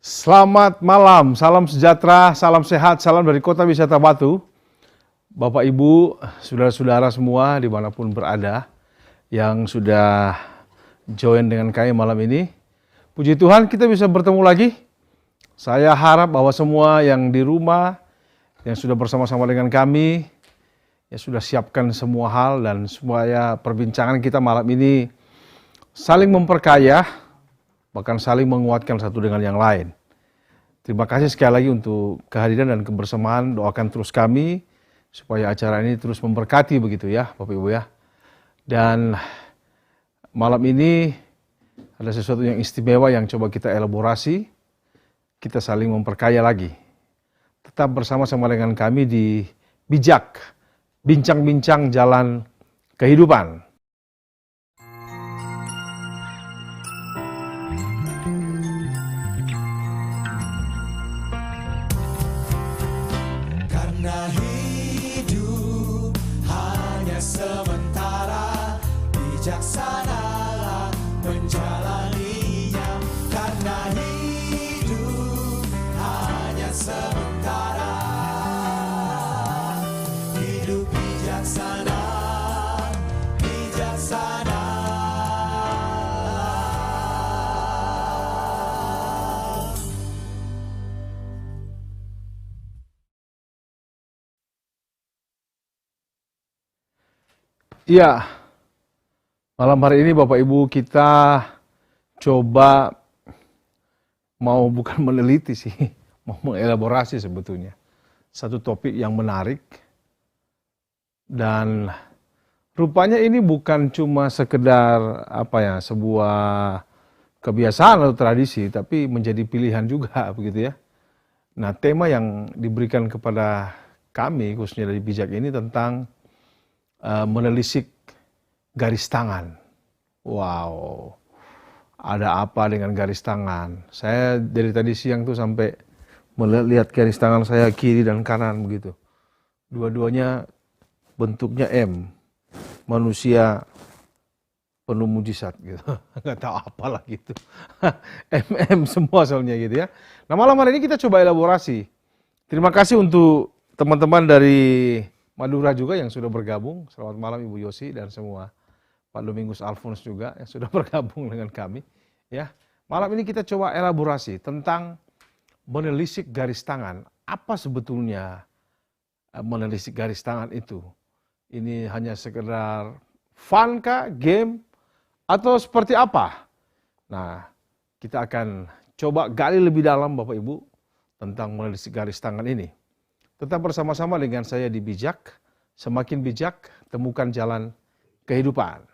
Selamat malam, salam sejahtera, salam sehat, salam dari Kota Wisata Batu. Bapak Ibu, saudara-saudara semua dimanapun berada yang sudah join dengan kami malam ini. Puji Tuhan kita bisa bertemu lagi. Saya harap bahwa semua yang di rumah, yang sudah bersama-sama dengan kami, ya sudah siapkan semua hal dan supaya perbincangan kita malam ini saling memperkaya, bahkan saling menguatkan satu dengan yang lain. Terima kasih sekali lagi untuk kehadiran dan kebersamaan. Doakan terus kami supaya acara ini terus memberkati begitu ya Bapak Ibu ya. Dan malam ini ada sesuatu yang istimewa yang coba kita elaborasi. Kita saling memperkaya lagi. Tetap bersama-sama dengan kami di Bijak, Bincang-bincang Jalan Kehidupan. Karena hidup hanya sementara, bijaksanalah menjalaninya. Karena hidup hanya sementara, hidup bijaksana, bijaksana. Iya, malam hari ini Bapak Ibu kita coba mau bukan meneliti sih, mau mengelaborasi sebetulnya. Satu topik yang menarik dan rupanya ini bukan cuma sekedar sebuah kebiasaan atau tradisi, tapi menjadi pilihan juga begitu ya. Nah, tema yang diberikan kepada kami khususnya dari Bijak ini tentang menelisik garis tangan. Wow, ada apa dengan garis tangan? Saya dari tadi siang tuh sampai melihat garis tangan saya kiri dan kanan begitu. Dua-duanya bentuknya M, manusia penuh mujizat gitu. Nggak tahu apalah gitu. MM semua soalnya gitu ya. Nah malam hari ini kita coba elaborasi. Terima kasih untuk teman-teman dari Madura juga yang sudah bergabung. Selamat malam Ibu Yosi dan semua. Pak Domingus Alfons juga yang sudah bergabung dengan kami. Ya, malam ini kita coba elaborasi tentang menelisik garis tangan. Apa sebetulnya menelisik garis tangan itu? Ini hanya sekedar fun kah, game, atau seperti apa? Nah, kita akan coba gali lebih dalam Bapak Ibu tentang menelisik garis tangan ini. Tetap bersama-sama dengan saya di Bijak, semakin bijak, temukan jalan kehidupan.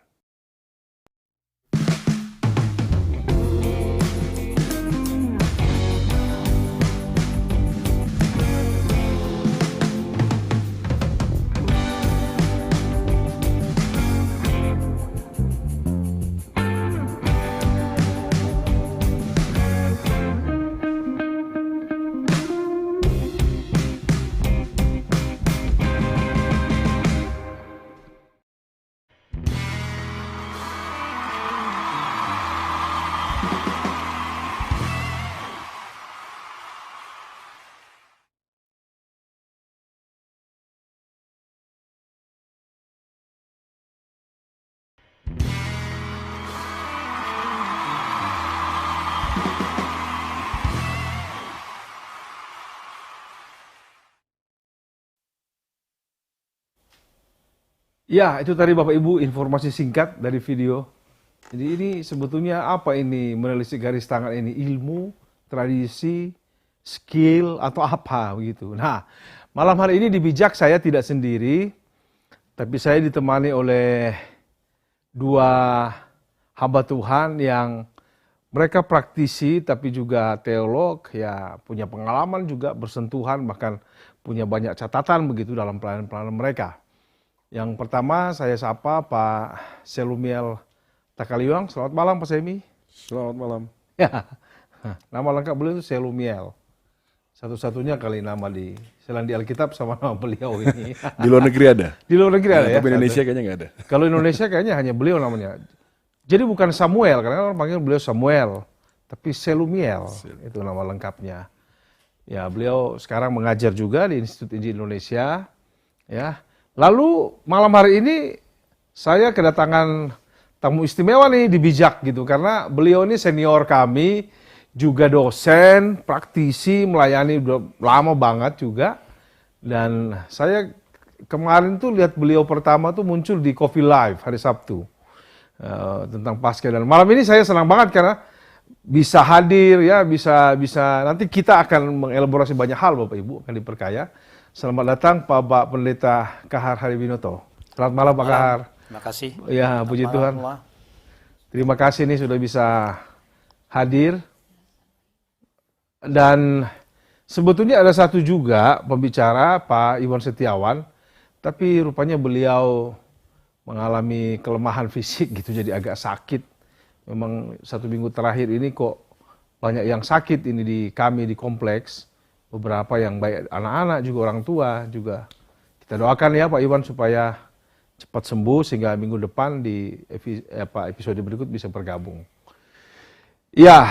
Ya, itu tadi Bapak Ibu informasi singkat dari video. Jadi ini sebetulnya apa ini menelisik garis tangan ini? Ilmu, tradisi, skill, atau apa begitu. Nah, malam hari ini di Bijak saya tidak sendiri, tapi saya ditemani oleh dua hamba Tuhan yang mereka praktisi tapi juga teolog, ya punya pengalaman juga bersentuhan, bahkan punya banyak catatan begitu dalam pelayanan-pelayanan mereka. Yang pertama saya sapa Pak Selumiel Takaliwang. Selamat malam Pak Semi. Selamat malam. Ya, nama lengkap beliau itu Selumiel. Satu-satunya kali nama di selain di Alkitab sama nama beliau ini. Di luar negeri ada? Di luar negeri ada ya? Tapi Indonesia kayaknya nggak ada. Kalau Indonesia kayaknya hanya beliau namanya. Jadi bukan Samuel, karena orang panggil beliau Samuel. tapi Selumiel itu nama lengkapnya. Ya, beliau sekarang mengajar juga di Institut Injil Indonesia. Ya, lalu malam hari ini saya kedatangan tamu istimewa nih di Bijak gitu, karena beliau ini senior kami, juga dosen, praktisi, melayani udah lama banget juga. Dan saya kemarin tuh lihat beliau pertama tuh muncul di Coffee Live hari Sabtu tentang Paskah, dan malam ini saya senang banget karena bisa hadir ya, bisa nanti kita akan mengelaborasi banyak hal Bapak Ibu, akan diperkaya. Selamat datang Pak Pendeta Kahar Haribinoto. Selamat malam Pak Kahar. Terima kasih. Ya, puji Tuhan. Semua. Terima kasih nih sudah bisa hadir. Dan sebetulnya ada satu juga pembicara, Pak Iwan Setiawan, tapi rupanya beliau mengalami kelemahan fisik gitu, jadi agak sakit. Memang 1 minggu terakhir ini kok banyak yang sakit ini di kami di kompleks. Beberapa yang baik anak-anak juga orang tua juga. Kita doakan ya Pak Iwan supaya cepat sembuh sehingga minggu depan di episode berikut bisa bergabung. Ya,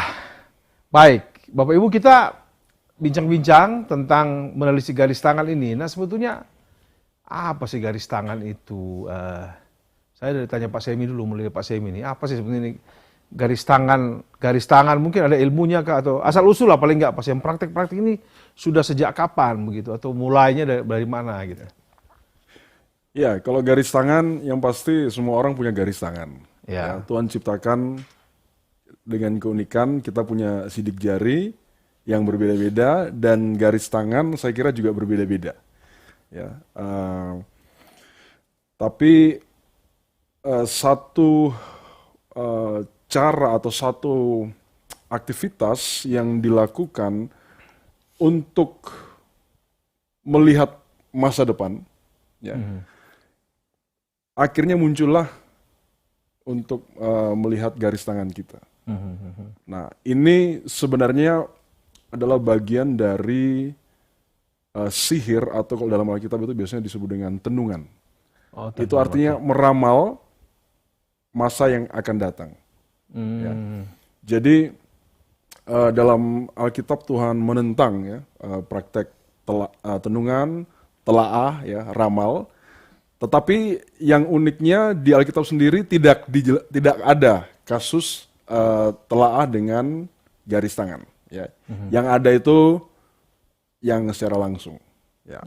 baik. Bapak Ibu, kita bincang-bincang tentang menelisik garis tangan ini. Nah, sebetulnya apa sih garis tangan itu? Saya dari tanya Pak Semi dulu, melihat Pak Semi ini, apa sih sebenarnya ini garis tangan? Garis tangan mungkin ada ilmunya kah, atau asal usul lah paling nggak, pas yang praktek-praktek ini sudah sejak kapan begitu, atau mulainya dari mana gitu? Ya, kalau garis tangan yang pasti semua orang punya garis tangan. Ya. Tuhan ciptakan dengan keunikan, kita punya sidik jari yang berbeda-beda, dan garis tangan saya kira juga berbeda-beda. Ya, tapi satu cara atau satu aktivitas yang dilakukan untuk melihat masa depan, ya, akhirnya muncullah untuk melihat garis tangan kita. Nah, ini sebenarnya adalah bagian dari sihir, atau kalau dalam Alkitab itu biasanya disebut dengan tenungan. Itu artinya meramal masa yang akan datang. Ya. Jadi dalam Alkitab Tuhan menentang ya praktek tenungan, telaah, ya, ramal. Tetapi yang uniknya di Alkitab sendiri tidak ada kasus telaah dengan garis tangan. Ya. Yang ada itu yang secara langsung. Ya.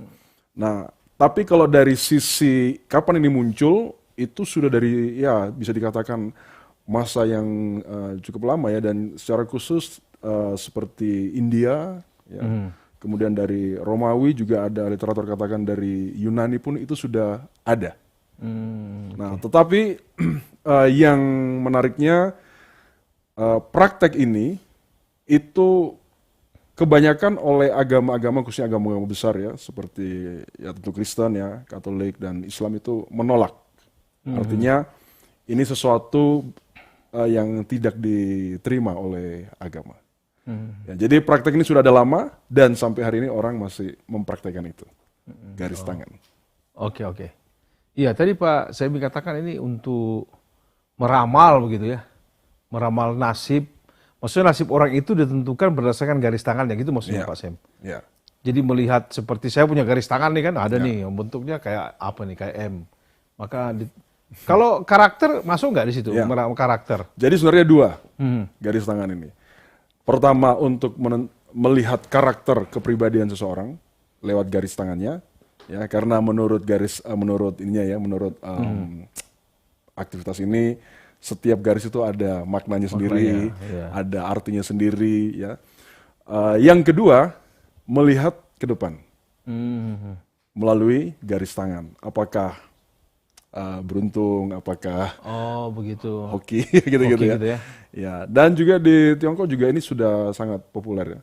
Nah, tapi kalau dari sisi kapan ini muncul, itu sudah dari, ya, bisa dikatakan masa yang cukup lama ya, dan secara khusus seperti India, ya, kemudian dari Romawi juga ada, literatur katakan dari Yunani pun itu sudah ada. Nah, tetapi yang menariknya praktek ini itu kebanyakan oleh agama-agama, khususnya agama-agama besar ya, seperti ya tentu Kristen ya, Katolik dan Islam itu menolak. Artinya ini sesuatu yang tidak diterima oleh agama. Ya, jadi praktek ini sudah ada lama dan sampai hari ini orang masih mempraktekkan itu, garis tangan. Oke. Iya, tadi Pak saya katakan ini untuk meramal begitu ya, meramal nasib. Maksudnya nasib orang itu ditentukan berdasarkan garis tangannya, gitu maksudnya Pak Sem. Ya. Jadi melihat seperti saya punya garis tangan nih kan, ada nih yang bentuknya kayak apa nih, kayak M. Maka kalau karakter masuk nggak di situ, meramal karakter? Jadi sebenarnya 2 garis tangan ini. Pertama untuk melihat karakter kepribadian seseorang lewat garis tangannya, ya, karena menurut aktivitas ini setiap garis itu ada maknanya sendiri, ada artinya sendiri, ya. Yang kedua, melihat ke depan melalui garis tangan. Apakah beruntung, apakah begitu, hoki, gitu-gitu ya. Ya. Dan juga di Tiongkok juga ini sudah sangat populer ya,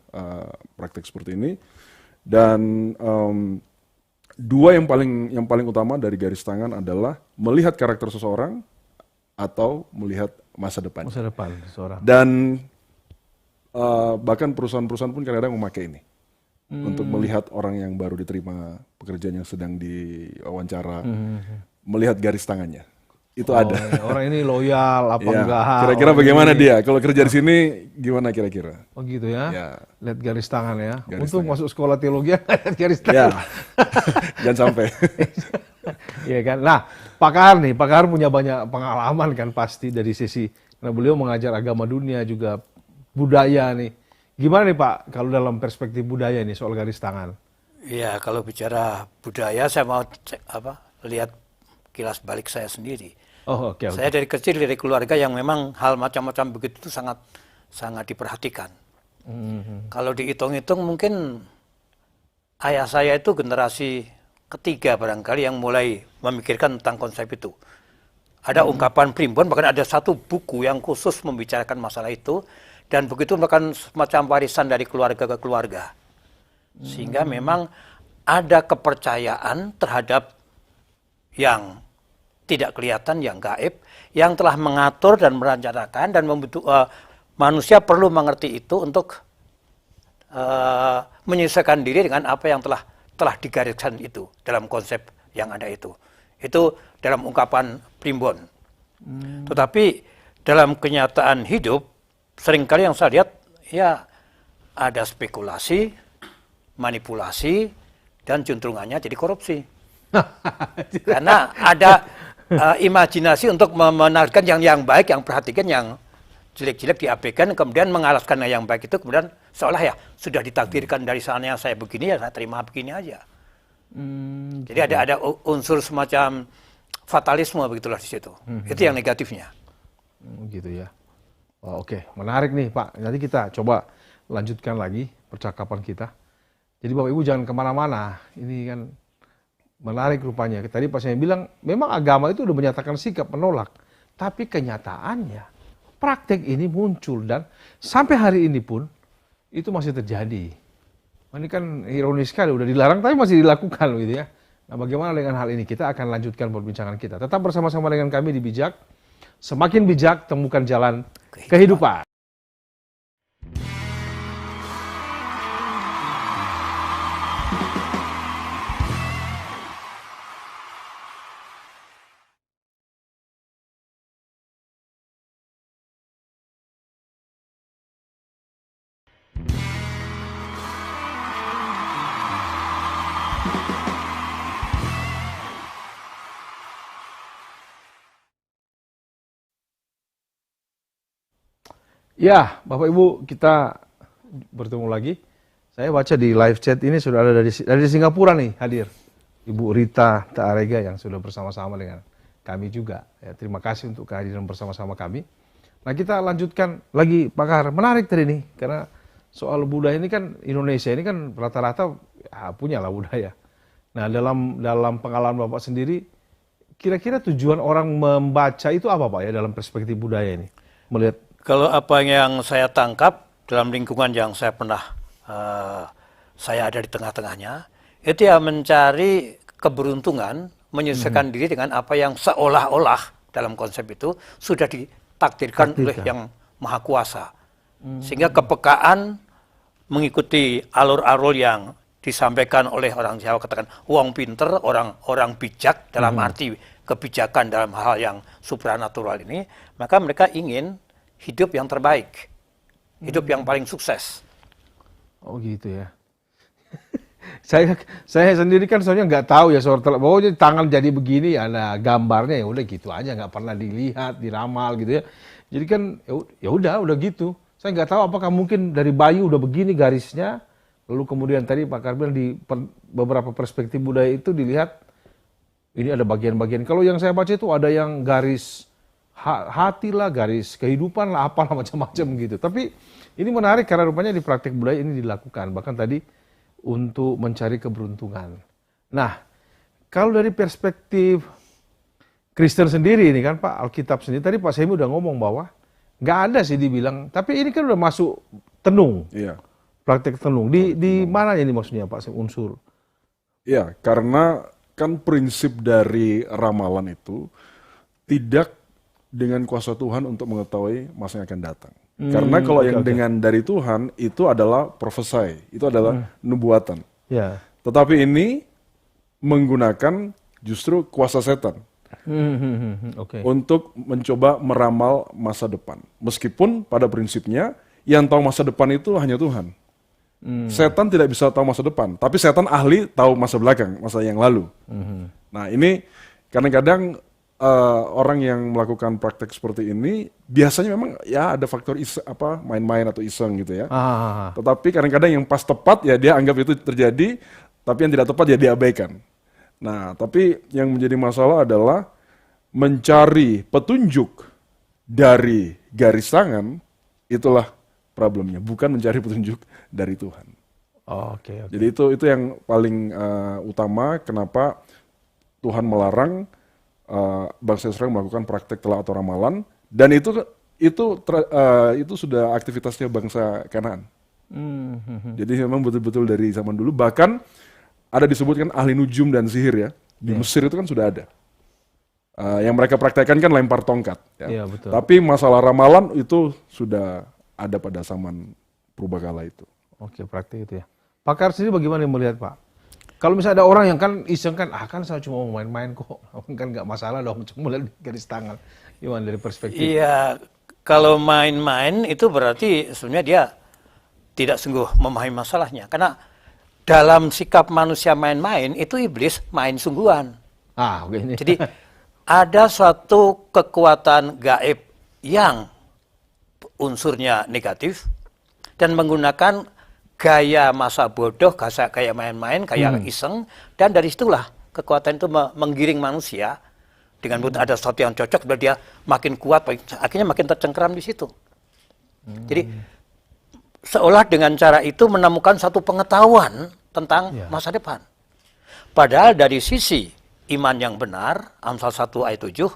praktek seperti ini. Dan 2 yang paling utama dari garis tangan adalah melihat karakter seseorang atau melihat masa depan. Masa depan seseorang. Dan bahkan perusahaan-perusahaan pun kadang-kadang memakai ini untuk melihat orang yang baru diterima pekerjaan yang sedang diwawancara, melihat garis tangannya. itu ada. Ya, orang ini loyal apa Ya, enggak? kira-kira Orang bagaimana ini- dia? Kalau kerja di sini gimana kira-kira? Oh gitu ya. Ya. Lihat garis tangan ya. Garis Untuk tangan. masuk sekolah teologi lihat garis Ya, tangan. jangan sampai. Iya kan. Nah, Pak Kahar nih, Pak Kahar punya banyak pengalaman kan pasti dari sisi. Karena beliau mengajar agama dunia juga budaya nih. Gimana nih Pak kalau dalam perspektif budaya nih soal garis tangan? Ya, kalau bicara budaya, saya mau lihat kilas balik saya sendiri. Oh oke. Saya dari kecil dari keluarga yang memang hal macam-macam begitu itu sangat sangat diperhatikan. Kalau dihitung-hitung mungkin ayah saya itu generasi ketiga barangkali yang mulai memikirkan tentang konsep itu. Ada ungkapan primbon, bahkan ada satu buku yang khusus membicarakan masalah itu, dan begitu merupakan semacam warisan dari keluarga ke keluarga. Sehingga memang ada kepercayaan terhadap yang tidak kelihatan, yang gaib, yang telah mengatur dan merencanakan dan manusia perlu mengerti itu untuk menyesuaikan diri dengan apa yang telah digariskan itu dalam konsep yang ada itu. Itu dalam ungkapan primbon. Tetapi dalam kenyataan hidup seringkali yang saya lihat ya ada spekulasi, manipulasi, dan juntrungannya jadi korupsi. Karena ada imajinasi untuk menarikkan yang baik, yang perhatikan yang jelek-jelek diabaikan, kemudian mengalaskan yang baik itu, kemudian seolah ya sudah ditakdirkan dari sana yang saya begini, ya saya terima begini aja. Jadi ada unsur semacam fatalisme begitulah di situ. Itu yang negatifnya. Gitu ya. Oh, oke, menarik nih Pak. Nanti kita coba lanjutkan lagi percakapan kita. Jadi Bapak Ibu jangan kemana-mana. Ini kan menarik rupanya. Tadi pas saya bilang, memang agama itu udah menyatakan sikap menolak. Tapi kenyataannya, praktek ini muncul dan sampai hari ini pun itu masih terjadi. Ini kan ironis sekali, udah dilarang tapi masih dilakukan gitu ya. Nah bagaimana dengan hal ini? Kita akan lanjutkan perbincangan kita. Tetap bersama-sama dengan kami di Bijak. Semakin bijak, temukan jalan kehidupan. Ya, Bapak Ibu, kita bertemu lagi. Saya baca di live chat ini sudah ada dari Singapura nih hadir. Ibu Rita Taarega yang sudah bersama-sama dengan kami juga. Ya, terima kasih untuk kehadiran bersama-sama kami. Nah kita lanjutkan lagi Pak Kahar. Menarik tadi nih, karena soal budaya ini kan Indonesia ini kan rata-rata ya, punya lah budaya. Nah dalam pengalaman Bapak sendiri, kira-kira tujuan orang membaca itu apa Pak ya dalam perspektif budaya ini? Melihat Kalau apa yang saya tangkap dalam lingkungan yang saya pernah saya ada di tengah-tengahnya, itu ya mencari keberuntungan, menyesuaikan diri dengan apa yang seolah-olah dalam konsep itu sudah ditakdirkan oleh yang Maha Kuasa. Sehingga kepekaan mengikuti alur-alur yang disampaikan oleh orang Jawa, katakan wong pinter, orang bijak dalam arti kebijakan dalam hal yang supranatural ini, maka mereka ingin hidup yang terbaik, hidup yang paling sukses. oh gitu ya. saya sendiri kan soalnya nggak tahu ya soal bahwa tangan jadi begini ada gambarnya, ya udah gitu aja, nggak pernah dilihat, diramal gitu ya. Jadi kan ya udah gitu. Saya nggak tahu apakah mungkin dari bayi udah begini garisnya, lalu kemudian tadi Pak Kahar bilang di beberapa perspektif budaya itu dilihat ini ada bagian-bagian. Kalau yang saya baca itu ada yang garis hati lah, garis kehidupan lah, apalah macam-macam gitu. Tapi ini menarik karena rupanya di praktik budaya ini dilakukan. Bahkan tadi untuk mencari keberuntungan. Nah, kalau dari perspektif Kristen sendiri ini kan Pak, Alkitab sendiri, tadi Pak Semi udah ngomong bahwa nggak ada sih dibilang, tapi ini kan udah masuk tenung. Iya. Praktek tenung. Di mana ini maksudnya Pak unsur? Iya, karena kan prinsip dari ramalan itu tidak dengan kuasa Tuhan untuk mengetahui masa yang akan datang. Karena kalau yang dengan dari Tuhan itu adalah prophesy, itu adalah nubuatan. Ya. Tetapi ini menggunakan justru kuasa setan. Oke. untuk mencoba meramal masa depan. Meskipun pada prinsipnya yang tahu masa depan itu hanya Tuhan. Setan tidak bisa tahu masa depan, tapi setan ahli tahu masa belakang, masa yang lalu. Nah ini kadang-kadang orang yang melakukan praktek seperti ini biasanya memang ya ada faktor main-main atau iseng gitu ya. Tetapi kadang-kadang yang pas tepat ya dia anggap itu terjadi, tapi yang tidak tepat ya diabaikan. Nah tapi yang menjadi masalah adalah mencari petunjuk dari garis tangan, itulah problemnya, bukan mencari petunjuk dari Tuhan. Oke. Jadi itu yang paling utama kenapa Tuhan melarang bangsa Israel melakukan praktek telah atau ramalan, dan itu sudah aktivitasnya bangsa Kanaan. Jadi memang betul-betul dari zaman dulu, bahkan ada disebutkan ahli nujum dan sihir ya. Di Mesir itu kan sudah ada. Yang mereka praktekkan kan lempar tongkat. Ya. Iya, betul. Tapi masalah ramalan itu sudah ada pada zaman purbakala itu. Oke, praktik itu ya. Pakar sendiri bagaimana melihat, Pak? Kalau misalnya ada orang yang kan iseng kan saya cuma mau main-main kok. Kan nggak masalah dong, cuma lihat garis tangan. Gimana dari perspektif? Iya, kalau main-main itu berarti sebenarnya dia tidak sungguh memahami masalahnya. Karena dalam sikap manusia main-main itu iblis main sungguhan. Oke ini. Jadi ada suatu kekuatan gaib yang unsurnya negatif dan menggunakan gaya masa bodoh, gaya main-main, gaya iseng, dan dari situlah kekuatan itu menggiring manusia dengan ada sesuatu yang cocok, dia makin kuat, akhirnya makin tercengkeram di situ. Jadi seolah dengan cara itu menemukan satu pengetahuan tentang masa depan. Padahal dari sisi iman yang benar, Amsal 1 ayat 7,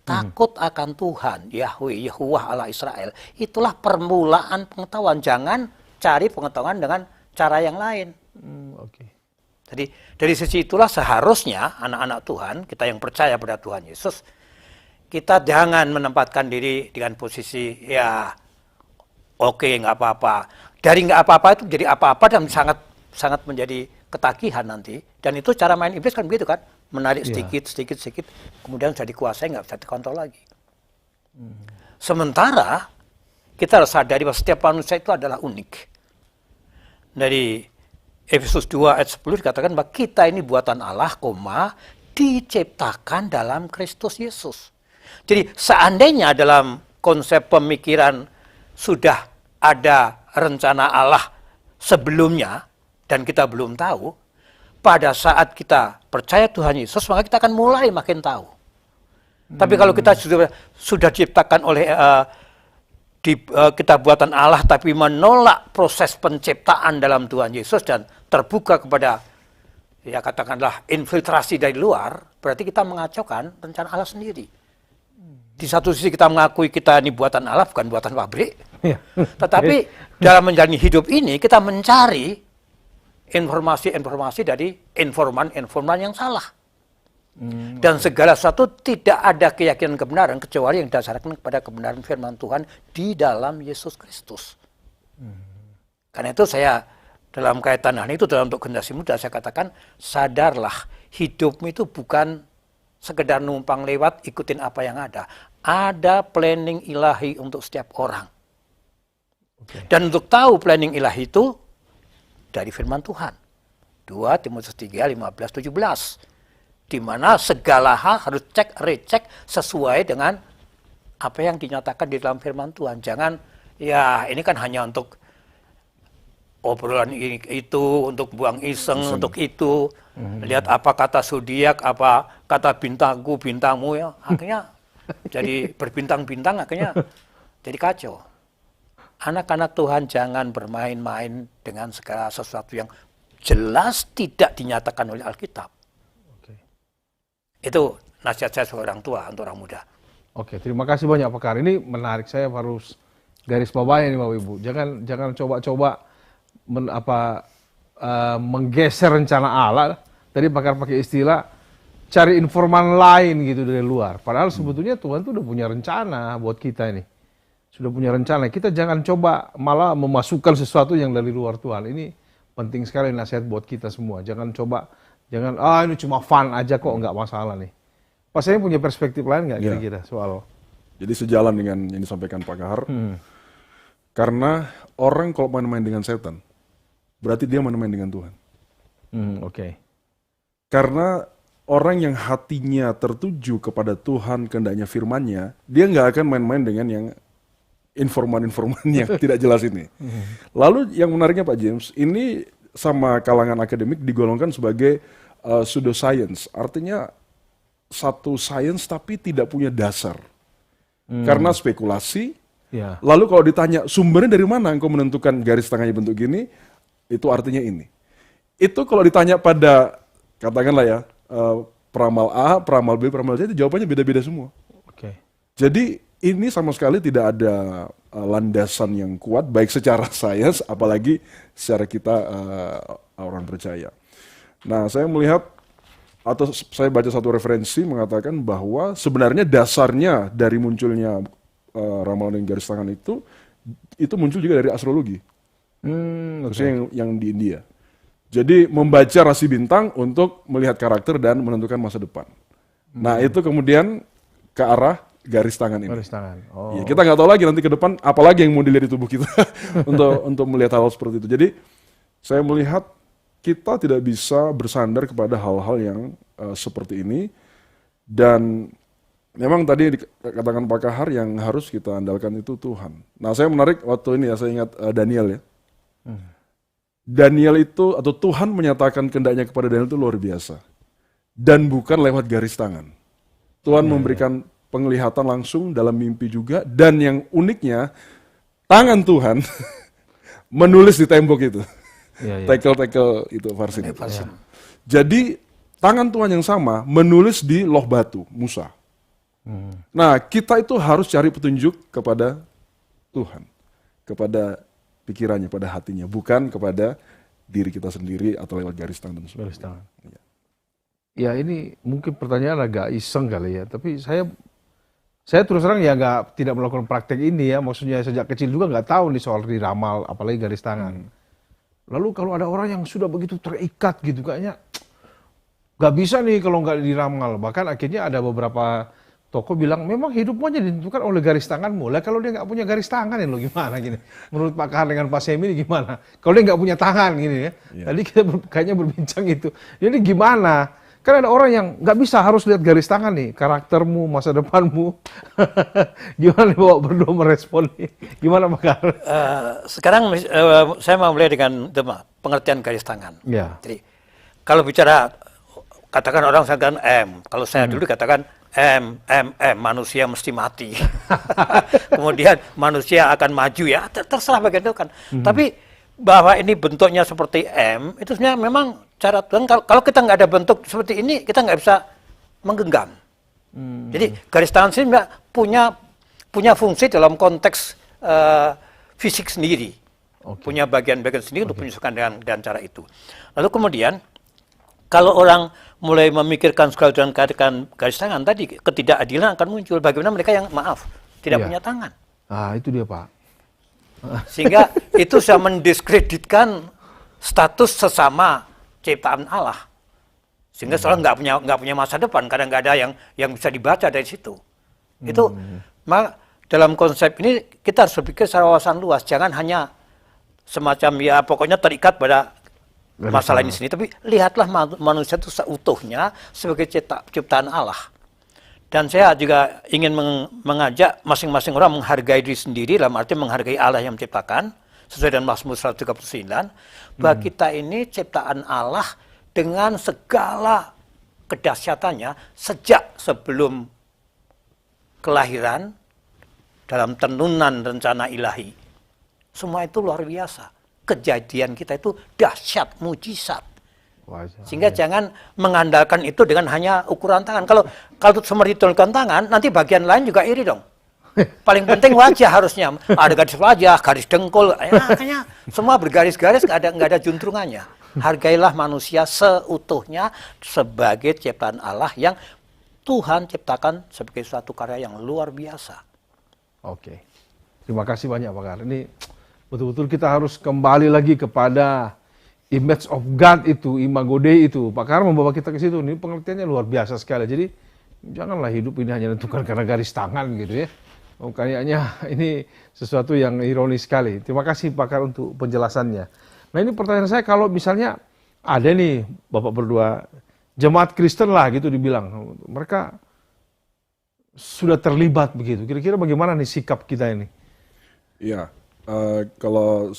takut akan Tuhan, Yahweh, Yahuwah Allah Israel. Itulah permulaan pengetahuan. Jangan cari pengetahuan dengan cara yang lain. Oke. Jadi dari sisi itulah seharusnya anak-anak Tuhan, kita yang percaya pada Tuhan Yesus, kita jangan menempatkan diri dengan posisi oke, nggak apa-apa. Dari nggak apa-apa itu jadi apa-apa dan sangat menjadi ketagihan nanti. Dan itu cara main iblis kan begitu kan. Menarik sedikit, kemudian sudah dikuasai, nggak bisa dikontrol lagi. Sementara kita harus sadari bahwa setiap manusia itu adalah unik. Dari Efesus 2 ayat 10 dikatakan bahwa kita ini buatan Allah, diciptakan dalam Kristus Yesus. Jadi seandainya dalam konsep pemikiran sudah ada rencana Allah sebelumnya dan kita belum tahu, pada saat kita percaya Tuhan Yesus, maka kita akan mulai makin tahu. Tapi kalau kita sudah diciptakan oleh kita buatan Allah, tapi menolak proses penciptaan dalam Tuhan Yesus dan terbuka kepada, ya katakanlah, infiltrasi dari luar, berarti kita mengacaukan rencana Allah sendiri. Di satu sisi kita mengakui kita ini buatan Allah, bukan buatan pabrik. Tetapi dalam menjalani hidup ini, kita mencari informasi-informasi dari informan-informan yang salah. Dan segala sesuatu tidak ada keyakinan kebenaran kecuali yang didasarkan kepada kebenaran firman Tuhan di dalam Yesus Kristus. Karena itu saya dalam kaitan itu dalam untuk generasi muda saya katakan, sadarlah hidupmu itu bukan sekedar numpang lewat ikutin apa yang ada. Ada planning ilahi untuk setiap orang. Dan untuk tahu planning ilahi itu dari firman Tuhan. 2 Timotius 3, 15, 17. Di mana segala hal harus recheck sesuai dengan apa yang dinyatakan di dalam firman Tuhan. Jangan, ini kan hanya untuk obrolan itu, untuk buang iseng. Untuk itu. Lihat apa kata zodiak, apa kata bintangmu ya. Akhirnya jadi berbintang-bintang, akhirnya jadi kacau. Anak-anak Tuhan jangan bermain-main dengan segala sesuatu yang jelas tidak dinyatakan oleh Alkitab. Itu nasihat saya sebagai orang tua untuk orang muda. Oke, terima kasih banyak Pakar. Ini menarik, saya harus garis bawahi ini Bapak Ibu. Jangan coba-coba menggeser rencana Allah. Tadi Pakar pakai istilah cari informan lain gitu dari luar. Padahal sebetulnya Tuhan tuh udah punya rencana buat kita ini. Sudah punya rencana. Kita jangan coba malah memasukkan sesuatu yang dari luar Tuhan. Ini penting sekali nasihat buat kita semua. Jangan ini cuma fun aja kok, nggak masalah nih. Pak Semi punya perspektif lain nggak Iya. kira-kira soal? Jadi sejalan dengan yang disampaikan Pak Kahar. Karena orang kalau main-main dengan setan, berarti dia main-main dengan Tuhan. Oke. Karena orang yang hatinya tertuju kepada Tuhan, kehendaknya firman-Nya, dia nggak akan main-main dengan yang informan-informan yang tidak jelas ini. Lalu yang menariknya Pak James, ini sama kalangan akademik digolongkan sebagai pseudoscience. Artinya satu sains tapi tidak punya dasar. Karena spekulasi. Ya. Lalu kalau ditanya sumbernya dari mana engkau menentukan garis tangannya bentuk gini, itu artinya ini. Itu kalau ditanya pada, katakanlah ya, peramal A, peramal B, peramal C, itu jawabannya beda-beda semua. Oke. Jadi ini sama sekali tidak ada landasan yang kuat, baik secara sains, apalagi secara kita orang percaya. Nah, saya melihat, atau saya baca satu referensi mengatakan bahwa sebenarnya dasarnya dari munculnya ramalan dan garis tangan itu muncul juga dari astrologi, khususnya yang di India. Jadi membaca rasi bintang untuk melihat karakter dan menentukan masa depan. Nah itu kemudian ke arah garis tangan ini. Garis tangan. Oh. Ya, kita nggak tahu lagi nanti ke depan apalagi yang mau dilihat di tubuh kita untuk melihat hal seperti itu. Jadi saya melihat kita tidak bisa bersandar kepada hal-hal yang seperti ini, dan memang tadi dikatakan Pak Kahar yang harus kita andalkan itu Tuhan. Nah saya menarik waktu ini ya, saya ingat Daniel ya. Daniel itu, atau Tuhan menyatakan kehendaknya kepada Daniel itu luar biasa. Dan bukan lewat garis tangan. Tuhan memberikan penglihatan langsung dalam mimpi juga, dan yang uniknya tangan Tuhan menulis di tembok itu. Tekel-tekel itu Varsin. Jadi tangan Tuhan yang sama menulis di loh batu Musa. Nah kita itu harus cari petunjuk kepada Tuhan, kepada pikirannya, pada hatinya, bukan kepada diri kita sendiri atau lewat garis tangan dan sebagainya. Garis tangan. Ya ini mungkin pertanyaan agak iseng kali ya, tapi saya terus terang ya tidak melakukan praktek ini ya, maksudnya sejak kecil juga nggak tahu nih soal diramal, apalagi garis tangan. Lalu kalau ada orang yang sudah begitu terikat gitu, kayaknya nggak bisa nih kalau nggak diramal. Bahkan akhirnya ada beberapa tokoh bilang memang hidupmu aja ditentukan oleh garis tanganmu. Lah kalau dia nggak punya garis tangan ya lo gimana gini? Menurut Pak Kahar dengan Pak Semi ini gimana? Kalau dia nggak punya tangan gini ya. Tadi kita kayaknya berbincang itu. Jadi gimana? Kan ada orang yang nggak bisa, harus lihat garis tangan nih, karaktermu, masa depanmu. Gimana Bapak berdua merespon nih? Gimana Pak Kahar? Sekarang saya mau mulai dengan pengertian garis tangan. Ya. Jadi kalau bicara, katakan orang katakan M, kalau saya dulu katakan M, manusia mesti mati. Kemudian manusia akan maju ya, terserah bagian itu kan. Tapi bahwa ini bentuknya seperti M, itu sebenarnya memang cara Tuhan, kalau kita nggak ada bentuk seperti ini, kita nggak bisa menggenggam. Jadi garis tangan sini punya fungsi dalam konteks fisik sendiri. Punya bagian-bagian sendiri untuk menyesuaikan dengan cara itu. Lalu kemudian, kalau orang mulai memikirkan segala dengan katakan garis tangan tadi, ketidakadilan akan muncul. Bagaimana mereka yang tidak punya tangan. Ah itu dia Pak. Sehingga itu sudah mendiskreditkan status sesama ciptaan Allah. Sehingga seorang nggak punya masa depan karena nggak ada yang bisa dibaca dari situ. Itu maka dalam konsep ini kita harus berpikir secara wawasan luas. Jangan hanya semacam ya pokoknya terikat pada masalah ini sendiri, tapi lihatlah manusia itu seutuhnya sebagai ciptaan Allah. Dan saya juga ingin mengajak masing-masing orang menghargai diri sendiri, dalam arti menghargai Allah yang menciptakan, sesuai dengan Mazmur 139, bahwa kita ini ciptaan Allah dengan segala kedahsyatannya sejak sebelum kelahiran, dalam tenunan rencana ilahi. Semua itu luar biasa. Kejadian kita itu dahsyat, mujizat. Sehingga jangan mengandalkan itu dengan hanya ukuran tangan. Kalau seperti hitungkan tangan, nanti bagian lain juga iri dong. Paling penting wajah harusnya. Ada garis wajah, garis dengkul. Makanya semua bergaris-garis, nggak ada juntrungannya. Hargailah manusia seutuhnya sebagai ciptaan Allah yang Tuhan ciptakan sebagai suatu karya yang luar biasa. Oke. Terima kasih banyak Pak Kahar. Ini betul-betul kita harus kembali lagi kepada image of God itu, imago Dei itu. Pak Kahar membawa kita ke situ. Ini pengertiannya luar biasa sekali. Jadi janganlah hidup ini hanya ditentukan karena garis tangan gitu ya. Oh, kayaknya ini sesuatu yang ironis sekali. Terima kasih pakar untuk penjelasannya. Nah ini pertanyaan saya, kalau misalnya ada nih Bapak berdua, jemaat Kristen lah gitu dibilang, mereka sudah terlibat begitu. Kira-kira bagaimana nih sikap kita ini? Iya, kalau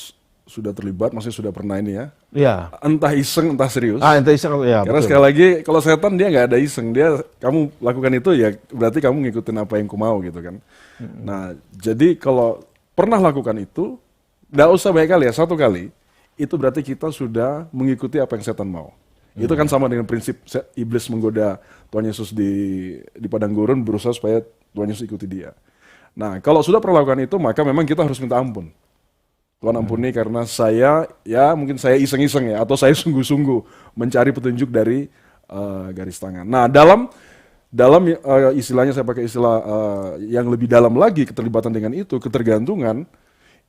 sudah terlibat, maksudnya sudah pernah ini ya, Iya. entah iseng, entah serius. Ente iseng, ya Karena betul. sekali lagi, kalau setan dia nggak ada iseng, dia kamu lakukan itu ya berarti kamu ngikutin apa yang ku mau gitu kan. Nah, jadi kalau pernah lakukan itu, nggak usah banyak kali ya, satu kali, itu berarti kita sudah mengikuti apa yang setan mau. Itu kan sama dengan prinsip iblis menggoda Tuhan Yesus di padang gurun, berusaha supaya Tuhan Yesus ikuti dia. Nah, kalau sudah pernah lakukan itu, maka memang kita harus minta ampun. Tuhan ampuni karena saya, ya mungkin saya iseng-iseng ya, atau saya sungguh-sungguh mencari petunjuk dari garis tangan. Nah, dalam istilahnya saya pakai istilah yang lebih dalam lagi, keterlibatan dengan itu, ketergantungan,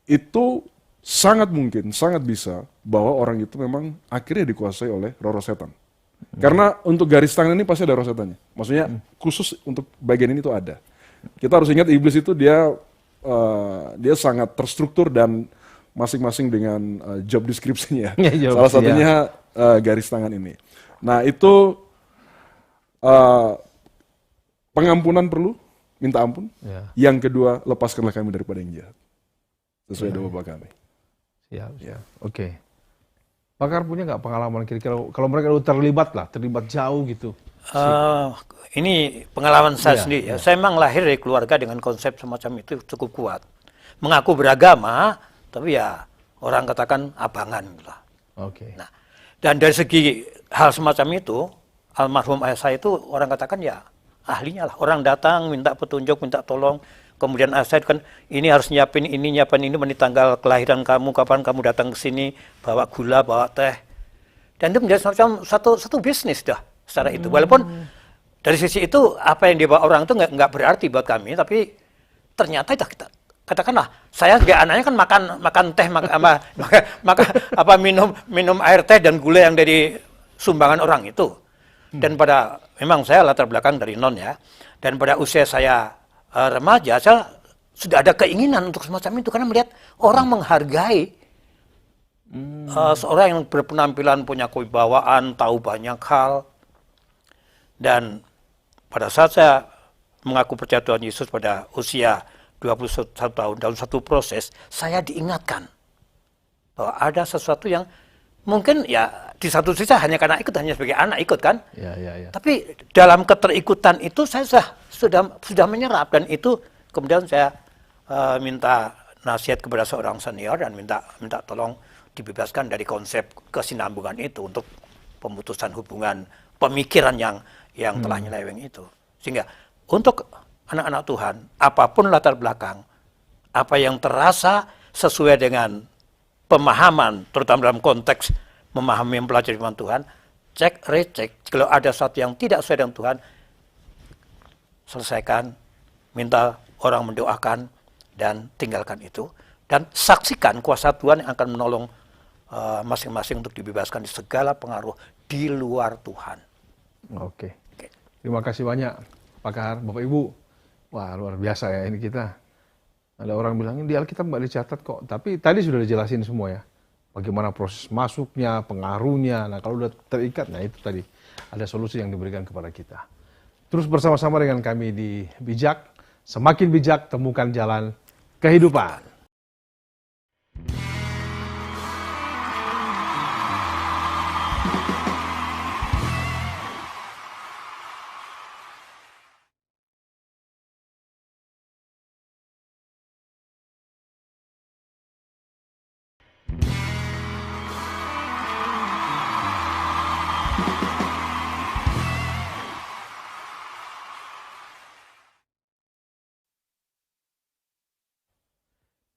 itu sangat mungkin, sangat bisa bahwa orang itu memang akhirnya dikuasai oleh roh-roh setan. Karena untuk garis tangan ini pasti ada roh setannya. Maksudnya khusus untuk bagian ini itu ada. Kita harus ingat iblis itu dia sangat terstruktur dan masing-masing dengan job description-nya. Salah satunya garis tangan ini. Nah itu pengampunan perlu, minta ampun. Yang kedua, lepaskanlah kami daripada yang jahat. Sesuai doa Bapa kami. Siap. Oke. Pakar punya nggak pengalaman kira-kira kalau mereka udah terlibat jauh gitu? Ini pengalaman saya sendiri. Ya. Saya memang lahir dari keluarga dengan konsep semacam itu cukup kuat. Mengaku beragama, tapi ya orang katakan abangan lah. Oke. Nah, dan dari segi hal semacam itu, almarhum ayah saya itu orang katakan ya ahlinya lah. Orang datang minta petunjuk, minta tolong. Kemudian saya kan ini harus nyiapin ini menit tanggal kelahiran kamu, kapan kamu datang ke sini, bawa gula, bawa teh. Dan itu menjadi semacam satu bisnis dah secara itu. Walaupun dari sisi itu apa yang dibawa orang itu nggak berarti buat kami, tapi ternyata itu kita katakanlah saya sebagai anaknya kan makan teh, minum air teh dan gula yang dari sumbangan orang itu. Dan memang saya latar belakang dari non ya. Dan pada usia saya remaja, saya sudah ada keinginan untuk semacam itu karena melihat orang menghargai seorang yang berpenampilan punya kewibawaan, tahu banyak hal. Dan pada saat saya mengaku percaya Tuhan Yesus pada usia 21 tahun dalam satu proses, saya diingatkan bahwa ada sesuatu yang mungkin ya di satu sisi hanya karena hanya sebagai anak ikut kan. Ya. Tapi dalam keterikutan itu saya sudah menyerap, dan itu kemudian saya minta nasihat kepada seorang senior dan minta tolong dibebaskan dari konsep kesinambungan itu untuk pemutusan hubungan pemikiran yang telah nyeleweng itu. Sehingga untuk anak-anak Tuhan, apapun latar belakang, apa yang terasa sesuai dengan pemahaman, terutama dalam konteks memahami mempelajari firman Tuhan, cek, recek. Kalau ada sesuatu yang tidak sesuai dengan Tuhan, selesaikan, minta orang mendoakan, dan tinggalkan itu. Dan saksikan kuasa Tuhan yang akan menolong masing-masing untuk dibebaskan di segala pengaruh di luar Tuhan. Oke. Terima kasih banyak, Pak Kahar, Bapak Ibu. Wah, luar biasa ya ini kita. Ada orang bilang, di Alkitab nggak dicatat kok. Tapi tadi sudah dijelasin semua ya. Bagaimana proses masuknya, pengaruhnya. Nah, kalau udah terikat, nah itu tadi. Ada solusi yang diberikan kepada kita. Terus bersama-sama dengan kami di Bijak. Semakin bijak, temukan jalan kehidupan.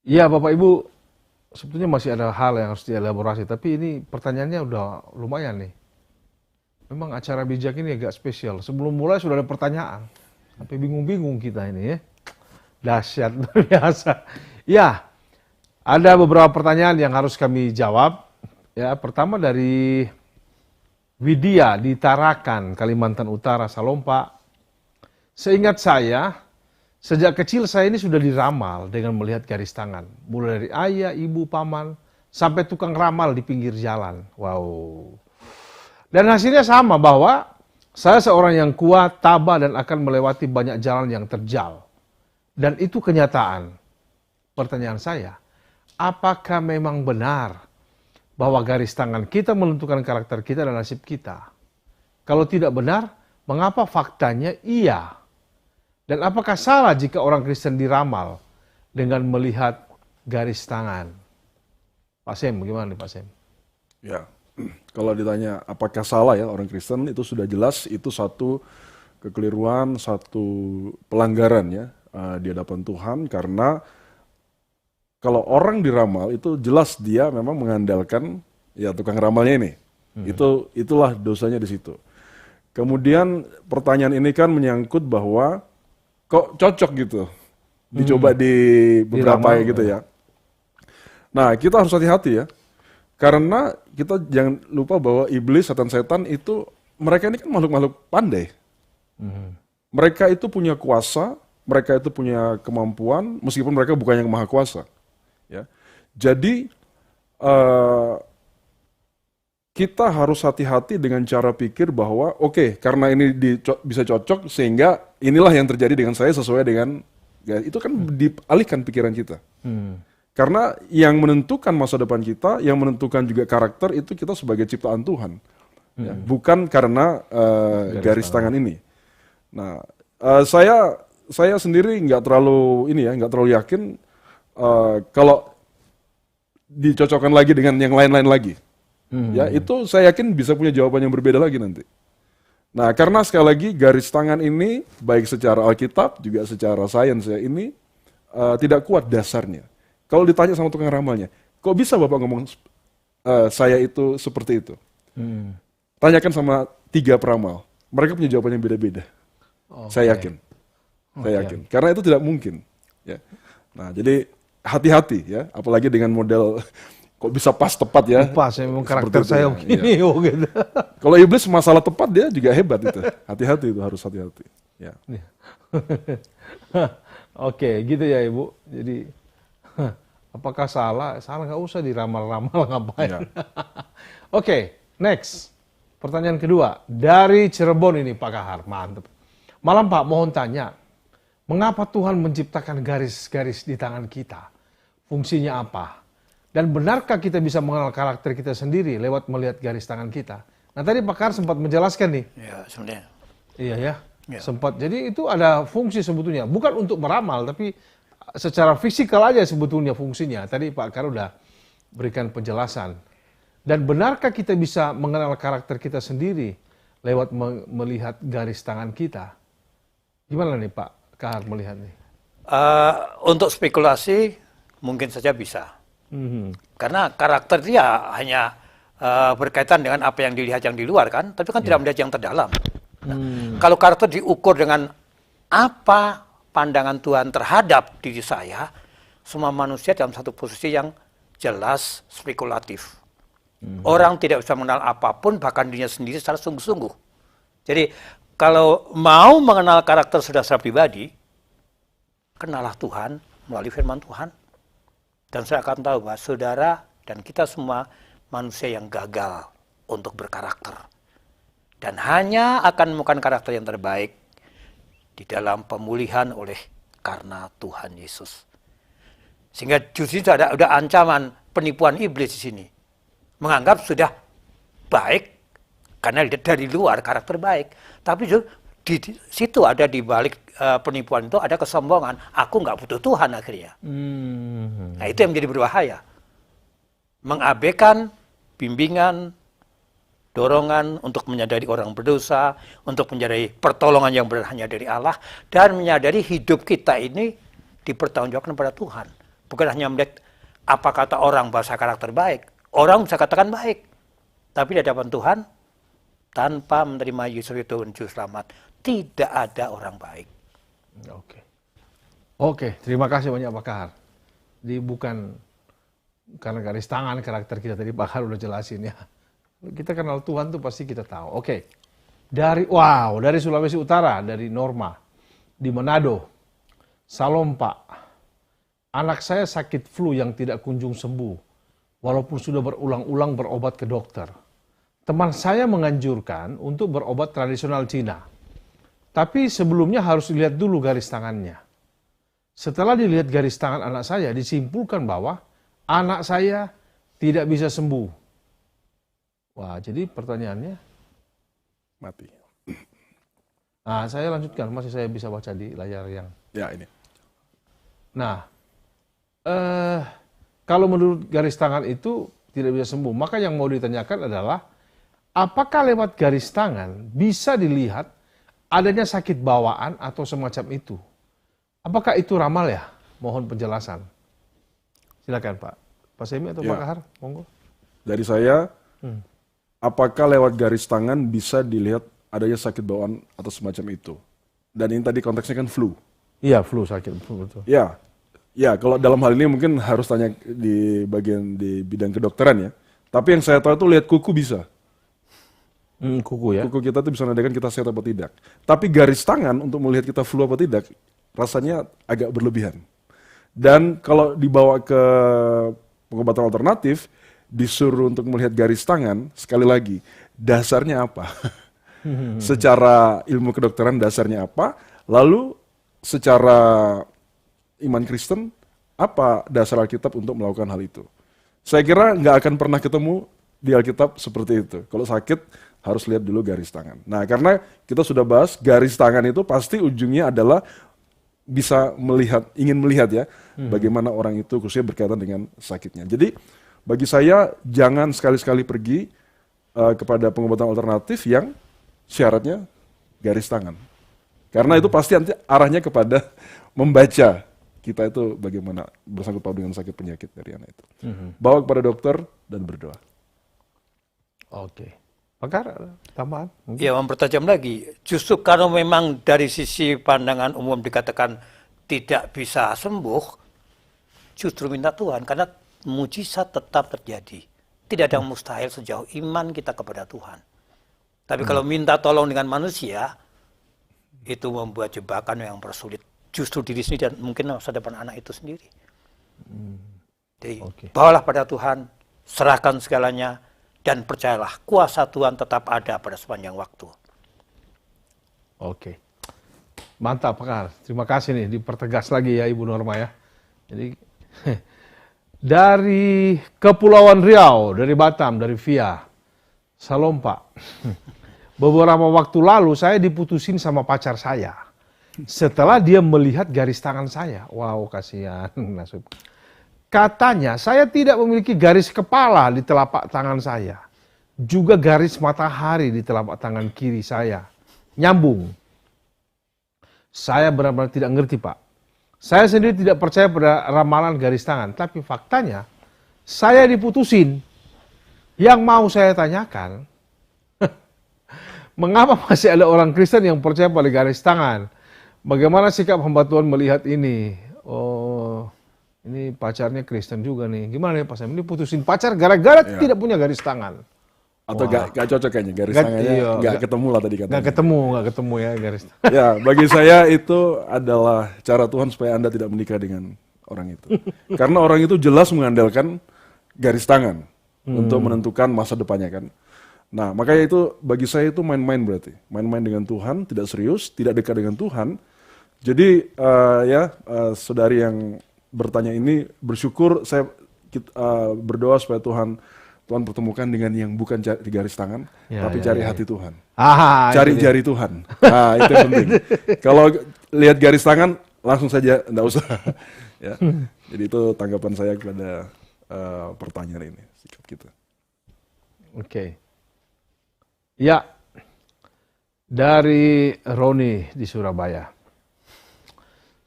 Iya Bapak Ibu, sebetulnya masih ada hal yang harus dielaborasi, tapi ini pertanyaannya udah lumayan nih. Memang acara bijak ini agak spesial, sebelum mulai sudah ada pertanyaan. Sampai bingung-bingung kita ini ya. Dahsyat, luar biasa. Ya, ada beberapa pertanyaan yang harus kami jawab. Ya, pertama dari Widya di Tarakan, Kalimantan Utara, Salompa. Seingat saya, sejak kecil saya ini sudah diramal dengan melihat garis tangan. Mulai dari ayah, ibu, paman, sampai tukang ramal di pinggir jalan. Wow. Dan hasilnya sama bahwa saya seorang yang kuat, tabah, dan akan melewati banyak jalan yang terjal. Dan itu kenyataan. Pertanyaan saya, apakah memang benar bahwa garis tangan kita menentukan karakter kita dan nasib kita? Kalau tidak benar, mengapa faktanya iya? Dan apakah salah jika orang Kristen diramal dengan melihat garis tangan? Pak Sem, bagaimana nih Pak Sem? Ya, kalau ditanya apakah salah ya orang Kristen, itu sudah jelas itu satu kekeliruan, satu pelanggaran ya di hadapan Tuhan, karena kalau orang diramal itu jelas dia memang mengandalkan ya tukang ramalnya ini. Itulah dosanya di situ. Kemudian pertanyaan ini kan menyangkut bahwa kok cocok gitu. Dicoba di beberapa Diramal, gitu ya. Nah, kita harus hati-hati ya. Karena kita jangan lupa bahwa iblis, setan-setan itu mereka ini kan makhluk-makhluk pandai. Mereka itu punya kuasa, mereka itu punya kemampuan meskipun mereka bukan yang maha kuasa. Ya. Jadi kita harus hati-hati dengan cara pikir bahwa oke, karena ini bisa cocok sehingga inilah yang terjadi dengan saya sesuai dengan ya, itu kan dialihkan pikiran kita. Karena yang menentukan masa depan kita, yang menentukan juga karakter itu kita sebagai ciptaan Tuhan. Ya, bukan karena garis tangan ini. Nah, saya sendiri nggak terlalu yakin kalau dicocokkan lagi dengan yang lain-lain lagi. Ya, itu saya yakin bisa punya jawaban yang berbeda lagi nanti. Nah, karena sekali lagi garis tangan ini baik secara Alkitab juga secara sains ya ini tidak kuat dasarnya. Kalau ditanya sama tukang ramalnya, kok bisa Bapak ngomong saya itu seperti itu? Tanyakan sama 3 peramal, mereka punya jawaban yang beda-beda. Saya yakin. Saya yakin. Karena itu tidak mungkin. Ya. Nah, jadi hati-hati ya, apalagi dengan model kok bisa pas tepat ya. Pas, memang karakter saya begini. Ya. Gitu. Kalau iblis masalah tepat dia juga hebat itu. Hati-hati itu, harus hati-hati. Ya. Oke, gitu ya Ibu. Jadi apakah salah? Salah nggak usah diramal-ramal ngapain. Ya. Oke, next. Pertanyaan kedua dari Cirebon ini Pak Kahar, mantep. Malam Pak, mohon tanya, mengapa Tuhan menciptakan garis-garis di tangan kita? Fungsinya apa? Dan benarkah kita bisa mengenal karakter kita sendiri lewat melihat garis tangan kita? Nah tadi Pak Kahar sempat menjelaskan nih. Ya, sebenarnya. Iya ya, Ya. sempat. Jadi itu ada fungsi sebetulnya, bukan untuk meramal, tapi secara fisikal aja sebetulnya fungsinya. Tadi Pak Kahar udah berikan penjelasan. Dan benarkah kita bisa mengenal karakter kita sendiri lewat melihat garis tangan kita? Gimana nih Pak Kahar melihat nih? Untuk spekulasi mungkin saja bisa. Karena karakter dia hanya berkaitan dengan apa yang dilihat yang di luar kan, tapi kan tidak melihat yang terdalam. Nah, kalau karakter diukur dengan apa pandangan Tuhan terhadap diri saya, semua manusia dalam satu posisi yang jelas spekulatif. Orang tidak bisa mengenal apapun, bahkan dirinya sendiri secara sungguh-sungguh. Jadi kalau mau mengenal karakter saudara secara pribadi, kenalah Tuhan melalui firman Tuhan. Dan saya akan tahu bahwa saudara dan kita semua manusia yang gagal untuk berkarakter. Dan hanya akan menemukan karakter yang terbaik di dalam pemulihan oleh karena Tuhan Yesus. Sehingga justru ada ancaman penipuan iblis di sini. Menganggap sudah baik karena dari luar karakter baik. Tapi di situ ada di balik penipuan itu ada kesombongan. Aku nggak butuh Tuhan akhirnya. Nah itu yang menjadi berbahaya. Mengabaikan bimbingan, dorongan untuk menyadari orang berdosa, untuk menyadari pertolongan yang benar hanya dari Allah, dan menyadari hidup kita ini dipertanggungjawabkan kepada Tuhan. Bukan hanya melihat apa kata orang bahasa karakter baik. Orang bisa katakan baik, tapi di hadapan Tuhan, tanpa menerima Yesus itu juru selamat, tidak ada orang baik. Oke, terima kasih banyak Pak Kahar. Jadi bukan karena garis tangan karakter kita tadi Pak Kahar udah jelasin ya. Kita kenal Tuhan tuh pasti kita tahu. Oke. Dari Sulawesi Utara, dari Norma. di Manado. Salam Pak, anak saya sakit flu yang tidak kunjung sembuh, walaupun sudah berulang-ulang berobat ke dokter. Teman saya menganjurkan untuk berobat tradisional Cina. Tapi sebelumnya harus dilihat dulu garis tangannya. Setelah dilihat garis tangan anak saya, disimpulkan bahwa anak saya tidak bisa sembuh. Wah, jadi pertanyaannya, Mati. nah saya lanjutkan, masih saya bisa baca di layar yang... Ya, ini. Nah, kalau menurut garis tangan itu tidak bisa sembuh, maka yang mau ditanyakan adalah, apakah lewat garis tangan bisa dilihat adanya sakit bawaan atau semacam itu? Apakah itu ramal ya? Mohon penjelasan. Silakan Pak. Pak Semi atau Ya. Pak Kahar? Monggo. Dari saya, apakah lewat garis tangan bisa dilihat adanya sakit bawaan atau semacam itu? Dan ini tadi konteksnya kan flu. Iya, flu sakit, betul. Ya, ya kalau dalam hal ini mungkin harus tanya di bagian di bidang kedokteran ya. Tapi yang saya tahu itu lihat kuku bisa. Kuku ya. Kuku kita tuh bisa menandakan kita sehat atau tidak. Tapi garis tangan untuk melihat kita flu apa tidak, rasanya agak berlebihan. Dan kalau dibawa ke pengobatan alternatif, disuruh untuk melihat garis tangan, sekali lagi, dasarnya apa? Secara ilmu kedokteran dasarnya apa? Lalu secara iman Kristen, apa dasar Alkitab untuk melakukan hal itu? Saya kira nggak akan pernah ketemu di Alkitab seperti itu. Kalau sakit, harus lihat dulu garis tangan. Nah, karena kita sudah bahas, garis tangan itu pasti ujungnya adalah bisa melihat, ingin melihat ya, bagaimana orang itu khususnya berkaitan dengan sakitnya. Jadi, bagi saya, jangan sekali-sekali pergi kepada pengobatan alternatif yang syaratnya garis tangan. Karena itu pasti nanti arahnya kepada membaca kita itu bagaimana bersangkut paut dengan sakit penyakit dari anak itu. Bawa kepada dokter dan berdoa. Oke. Pak Kahar, ada tambahan? Mungkin? Ya, mempertajam lagi. Justru karena memang dari sisi pandangan umum dikatakan tidak bisa sembuh, justru minta Tuhan, karena mujizat tetap terjadi. Tidak ada yang mustahil sejauh iman kita kepada Tuhan. Tapi kalau minta tolong dengan manusia, itu membuat jebakan yang persulit justru diri sendiri dan mungkin masa depan anak itu sendiri. Jadi, bawalah pada Tuhan, serahkan segalanya, dan percayalah, kuasa Tuhan tetap ada pada sepanjang waktu. Oke. Mantap Pak Kahar. Terima kasih nih, dipertegas lagi ya Ibu Norma ya. Jadi, dari Kepulauan Riau, dari Batam, dari Via. Salam Pak. Beberapa waktu lalu saya diputusin sama pacar saya. Setelah dia melihat garis tangan saya. Wow, kasihan. Katanya saya tidak memiliki garis kepala di telapak tangan saya. Juga garis matahari di telapak tangan kiri saya. Nyambung. Saya benar-benar tidak ngerti Pak. Saya sendiri tidak percaya pada ramalan garis tangan. Tapi faktanya saya diputusin. Yang mau saya tanyakan, mengapa masih ada orang Kristen yang percaya pada garis tangan? Bagaimana sikap hamba Tuhan melihat ini? Oh, ini pacarnya Kristen juga nih. Gimana ya Pak Sam? Ini putusin pacar gara-gara tidak punya garis tangan. Atau gak cocok kayaknya garis tangannya, gak ketemu lah tadi katanya. Gak ketemu ya garis tangan. Ya, bagi saya itu adalah cara Tuhan supaya Anda tidak menikah dengan orang itu. Karena orang itu jelas mengandalkan garis tangan untuk menentukan masa depannya kan. Nah, makanya itu bagi saya itu main-main berarti. Main-main dengan Tuhan, tidak serius, tidak dekat dengan Tuhan. Jadi saudari yang bertanya ini bersyukur, saya berdoa supaya Tuhan pertemukan dengan yang bukan di garis tangan, tapi cari hati Tuhan. Cari jari Tuhan. Nah, itu yang penting. Kalau lihat garis tangan, langsung saja, enggak usah. Ya. Jadi itu tanggapan saya kepada pertanyaan ini, sikap kita. Oke. Ya, dari Roni di Surabaya.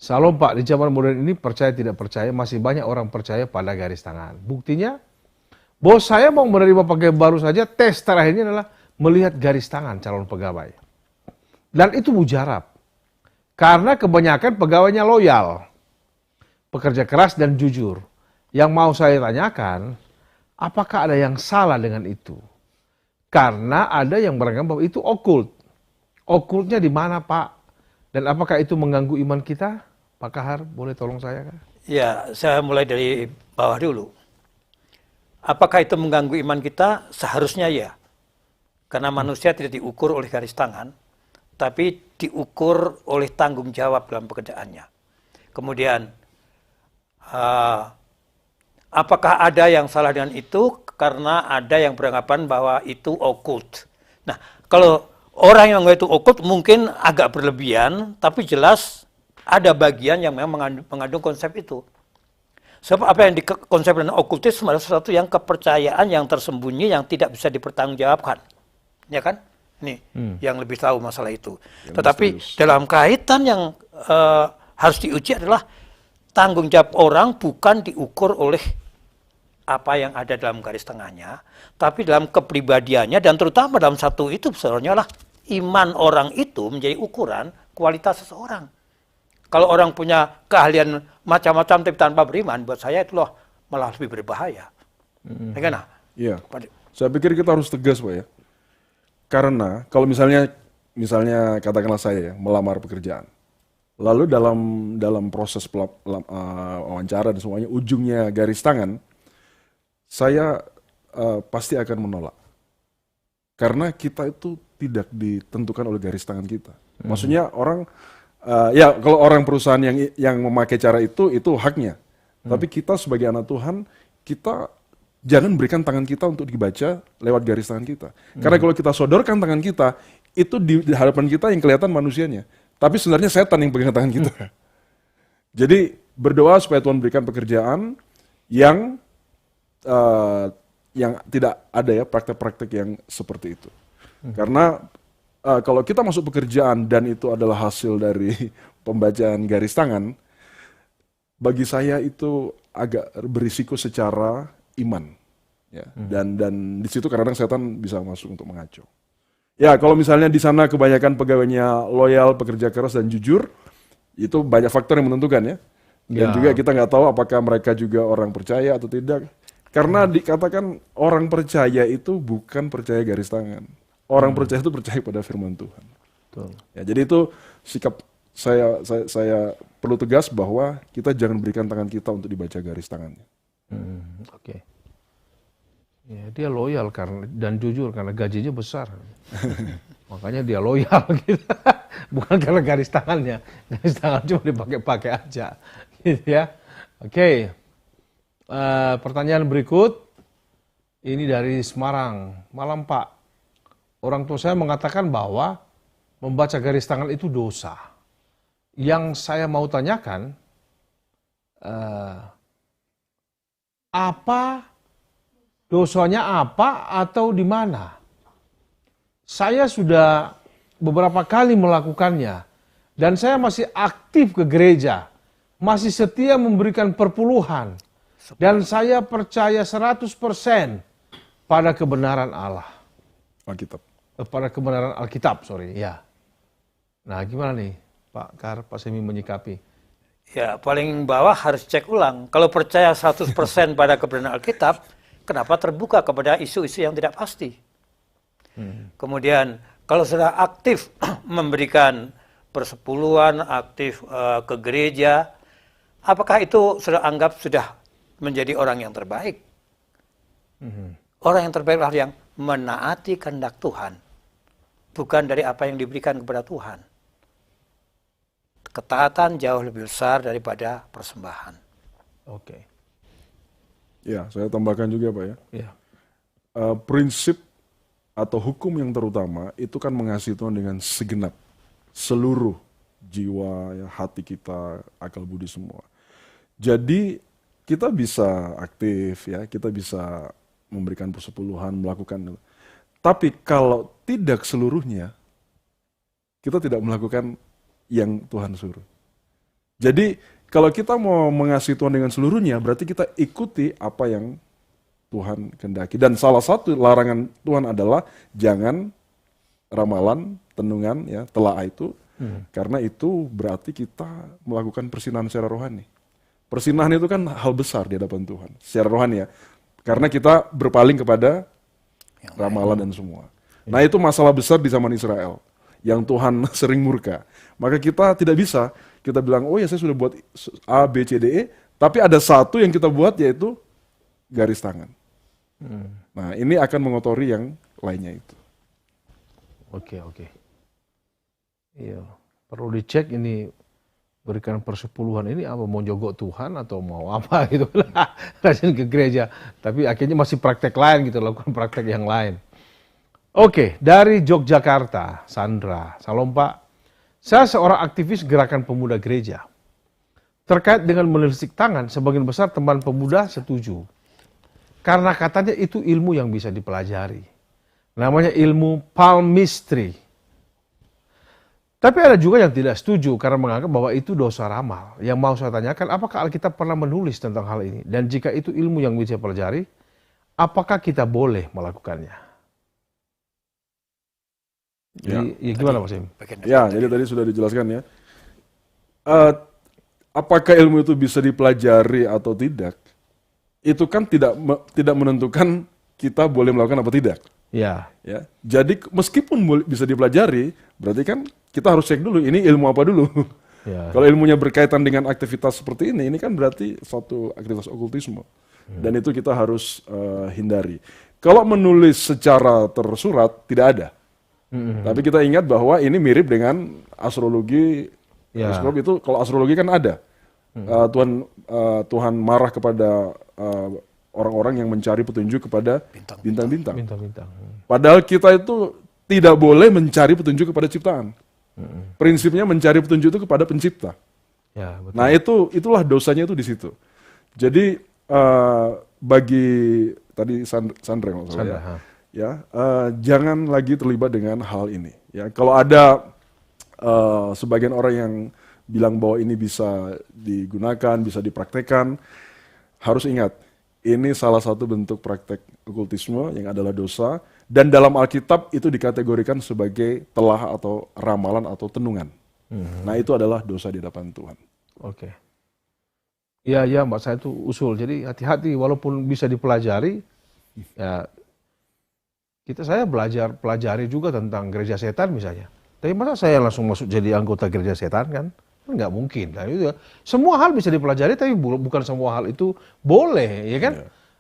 Salam Pak, di zaman modern ini percaya tidak percaya, masih banyak orang percaya pada garis tangan. Buktinya, bos saya mau menerima pegawai baru saja, tes terakhirnya adalah melihat garis tangan calon pegawai. Dan itu mujarab. Karena kebanyakan pegawainya loyal, pekerja keras dan jujur. Yang mau saya tanyakan, apakah ada yang salah dengan itu? Karena ada yang beranggapan bahwa itu okult. Okultnya di mana Pak? Dan apakah itu mengganggu iman kita? Pak Kahar, boleh tolong saya? Kak? Ya, saya mulai dari bawah dulu. Apakah itu mengganggu iman kita? Seharusnya ya. Karena manusia tidak diukur oleh garis tangan, tapi diukur oleh tanggung jawab dalam pekerjaannya. Kemudian, apakah ada yang salah dengan itu? Karena ada yang beranggapan bahwa itu okult. Nah, kalau orang yang menganggap itu okult mungkin agak berlebihan, tapi jelas ada bagian yang memang mengandung konsep itu. Sebab apa yang dikonsep dengan okultisme adalah sesuatu yang kepercayaan yang tersembunyi yang tidak bisa dipertanggungjawabkan. Ya kan? Ini yang lebih tahu masalah itu. Yang Tetapi misterius. dalam kaitan yang harus diuji adalah tanggung jawab orang bukan diukur oleh apa yang ada dalam garis tengahnya, tapi dalam kepribadiannya, dan terutama dalam satu itu sebenarnya lah iman orang itu menjadi ukuran kualitas seseorang. Kalau orang punya keahlian macam-macam tapi tanpa beriman, buat saya itu loh malah lebih berbahaya. Ya kan? Iya. Saya pikir kita harus tegas, Pak ya. Karena kalau misalnya katakanlah saya ya, melamar pekerjaan. Lalu dalam proses wawancara dan semuanya ujungnya garis tangan, saya pasti akan menolak. Karena kita itu tidak ditentukan oleh garis tangan kita. Maksudnya orang ya kalau orang perusahaan yang memakai cara itu haknya. Tapi kita sebagai anak Tuhan, kita jangan berikan tangan kita untuk dibaca lewat garis tangan kita. Karena kalau kita sodorkan tangan kita, itu di hadapan kita yang kelihatan manusianya. Tapi sebenarnya setan yang pegang tangan kita. Jadi berdoa supaya Tuhan berikan pekerjaan yang tidak ada ya praktek-praktek yang seperti itu. Karena kalau kita masuk pekerjaan dan itu adalah hasil dari pembacaan garis tangan, bagi saya itu agak berisiko secara iman, ya. Dan di situ kadang-kadang setan bisa masuk untuk mengacau. Ya, kalau misalnya di sana kebanyakan pegawainya loyal, pekerja keras dan jujur, itu banyak faktor yang menentukan ya. Dan juga kita nggak tahu apakah mereka juga orang percaya atau tidak. Karena dikatakan orang percaya itu bukan percaya garis tangan. Orang percaya itu percaya pada firman Tuhan. Betul. Ya, jadi itu sikap saya perlu tegas bahwa kita jangan berikan tangan kita untuk dibaca garis tangannya. Oke. Ya, dia loyal dan jujur karena gajinya besar. Makanya dia loyal gitu. Bukan karena garis tangannya. Garis tangan cuma dipakai-pakai aja. Gitu ya. Oke. Pertanyaan berikut. Ini dari Semarang. Malam Pak. Orang tua saya mengatakan bahwa membaca garis tangan itu dosa. Yang saya mau tanyakan, apa dosanya apa atau di mana? Saya sudah beberapa kali melakukannya dan saya masih aktif ke gereja, masih setia memberikan perpuluhan dan saya percaya 100% pada kebenaran Allah. Alkitab. Pada kebenaran Alkitab, ya. Nah, gimana nih Pak Kahar, Pak Semi menyikapi? Ya, paling bawah harus cek ulang. Kalau percaya 100% pada kebenaran Alkitab, kenapa terbuka kepada isu-isu yang tidak pasti? Kemudian, kalau sudah aktif memberikan persepuluhan, aktif ke gereja, apakah itu sudah anggap sudah menjadi orang yang terbaik? Orang yang terbaik adalah yang menaati kehendak Tuhan, bukan dari apa yang diberikan kepada Tuhan. Ketaatan jauh lebih besar daripada persembahan. Oke. Ya, saya tambahkan juga Pak ya. Ya. Prinsip atau hukum yang terutama itu kan mengasihi Tuhan dengan segenap, seluruh jiwa, ya, hati kita, akal budi semua. Jadi kita bisa aktif ya, kita bisa memberikan persepuluhan, melakukan. Tapi kalau tidak seluruhnya, kita tidak melakukan yang Tuhan suruh. Jadi kalau kita mau mengasihi Tuhan dengan seluruhnya, berarti kita ikuti apa yang Tuhan kehendaki. Dan salah satu larangan Tuhan adalah jangan ramalan, tenungan, ya, telaah itu. Karena itu berarti kita melakukan persinahan secara rohani. Persinahan itu kan hal besar di hadapan Tuhan, secara rohani ya. Karena kita berpaling kepada ramalan dan semua. Nah itu masalah besar di zaman Israel. yang Tuhan sering murka. Maka kita tidak bisa kita bilang, oh ya saya sudah buat A, B, C, D, E, tapi ada satu yang kita buat yaitu garis tangan. Nah ini akan mengotori yang lainnya itu. Oke. Iya, perlu dicek ini berikan persepuluhan ini apa mau jogok Tuhan atau mau apa gitu rajin ke gereja, tapi akhirnya masih praktek lain gitu, lakukan praktek yang lain. Oke, dari Yogyakarta, Sandra, Salam Pak. Saya seorang aktivis gerakan pemuda gereja. Terkait dengan menelisik tangan, sebagian besar teman pemuda setuju. Karena katanya itu ilmu yang bisa dipelajari. Namanya ilmu palmistry. Tapi ada juga yang tidak setuju karena menganggap bahwa itu dosa ramal. Yang mau saya tanyakan, apakah Alkitab pernah menulis tentang hal ini? Dan jika itu ilmu yang bisa dipelajari, apakah kita boleh melakukannya? Jadi, ya gimana Mas Im? Ya, jadi tadi sudah dijelaskan ya. Apakah ilmu itu bisa dipelajari atau tidak? Itu kan tidak menentukan kita boleh melakukan apa tidak. Ya. Ya, jadi meskipun bisa dipelajari, berarti kan kita harus cek dulu ini ilmu apa dulu. Ya. Kalau ilmunya berkaitan dengan aktivitas seperti ini kan berarti suatu aktivitas okultisme. Dan itu kita harus hindari. Kalau menulis secara tersurat tidak ada. Tapi kita ingat bahwa ini mirip dengan astrologi. Ya. Sebab itu kalau astrologi kan ada. Tuhan marah kepada orang-orang yang mencari petunjuk kepada bintang-bintang. Bintang-bintang. Padahal kita itu tidak boleh mencari petunjuk kepada ciptaan. Prinsipnya mencari petunjuk itu kepada pencipta. Ya, betul. Nah itulah dosanya itu di situ. Jadi bagi tadi Sandra kalau salah ya. Ya, jangan lagi terlibat dengan hal ini. Ya, kalau ada sebagian orang yang bilang bahwa ini bisa digunakan, bisa dipraktekkan, harus ingat ini salah satu bentuk praktek okultisme yang adalah dosa, dan dalam Alkitab itu dikategorikan sebagai telah atau ramalan atau tenungan. Nah itu adalah dosa di hadapan Tuhan. Oke. Iya Mbak, saya itu usul. Jadi hati-hati walaupun bisa dipelajari, ya saya pelajari juga tentang gereja setan misalnya. Tapi masa saya langsung masuk jadi anggota gereja setan kan? Nggak mungkin. Nah, itu ya. Semua hal bisa dipelajari, tapi bukan semua hal itu boleh, ya kan?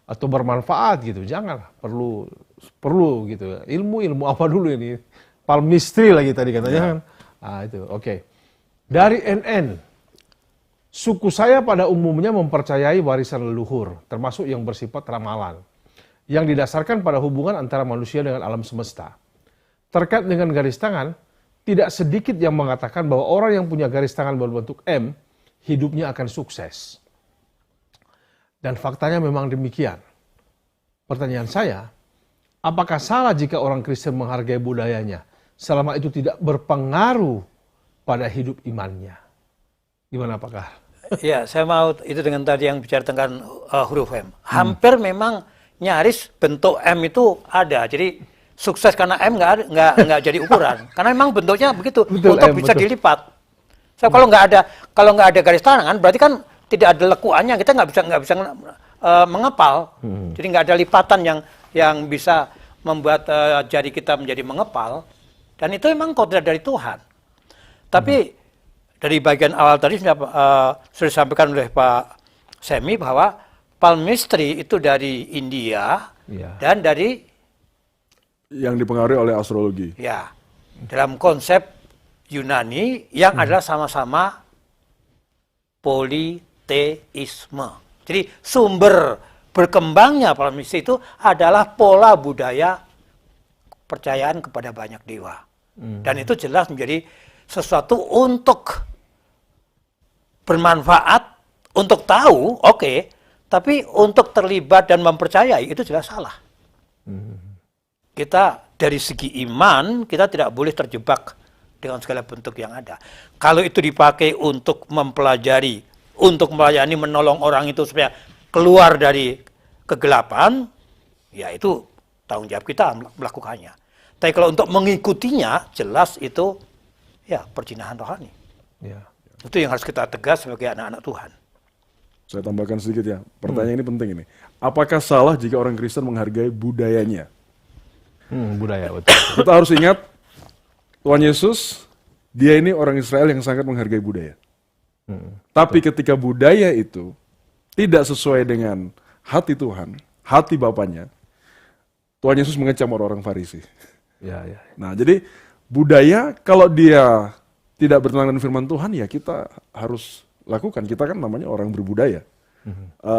Atau bermanfaat gitu. Jangan, perlu gitu. Ilmu apa dulu ini? Palmistry lagi tadi katanya kan? Ah itu, oke. Dari NN, suku saya pada umumnya mempercayai warisan leluhur, termasuk yang bersifat ramalan, yang didasarkan pada hubungan antara manusia dengan alam semesta. Terkait dengan garis tangan, tidak sedikit yang mengatakan bahwa orang yang punya garis tangan berbentuk M, hidupnya akan sukses. Dan faktanya memang demikian. Pertanyaan saya, apakah salah jika orang Kristen menghargai budayanya, selama itu tidak berpengaruh pada hidup imannya? Gimana apakah? Ya, saya mau itu dengan tadi yang bicara tentang huruf M. Hampir memang nyaris bentuk M itu ada. Jadi sukses karena M nggak jadi ukuran. Karena memang bentuknya begitu. Betul, untuk M, bisa betul. dilipat. So, kalau nggak ada garis tangan, berarti kan tidak ada lekuannya. Kita nggak bisa mengepal. Jadi nggak ada lipatan yang bisa membuat jari kita menjadi mengepal. Dan itu memang kodrat dari Tuhan. Tapi dari bagian awal tadi sudah disampaikan oleh Pak Semi bahwa palmistry itu dari India dan dari yang dipengaruhi oleh astrologi. ya dalam konsep Yunani yang adalah sama-sama politeisme. Jadi sumber berkembangnya palmistry itu adalah pola budaya kepercayaan kepada banyak dewa. Dan itu jelas menjadi sesuatu untuk bermanfaat, untuk tahu, oke, tapi untuk terlibat dan mempercayai itu jelas salah. Kita dari segi iman, kita tidak boleh terjebak dengan segala bentuk yang ada. Kalau itu dipakai untuk mempelajari, untuk melayani, menolong orang itu supaya keluar dari kegelapan, ya itu tanggung jawab kita melakukannya. Tapi kalau untuk mengikutinya, jelas itu ya perzinahan rohani. Ya. Itu yang harus kita tegas sebagai anak-anak Tuhan. Saya tambahkan sedikit ya, pertanyaan ini penting ini. Apakah salah jika orang Kristen menghargai budayanya? Budaya, betul. Kita harus ingat, Tuhan Yesus, dia ini orang Israel yang sangat menghargai budaya. Tapi ketika budaya itu tidak sesuai dengan hati Tuhan, hati Bapaknya, Tuhan Yesus mengecam orang-orang Farisi. Ya, ya. Nah, jadi budaya kalau dia tidak bertentangan dengan firman Tuhan, ya kita harus lakukan. Kita kan namanya orang berbudaya.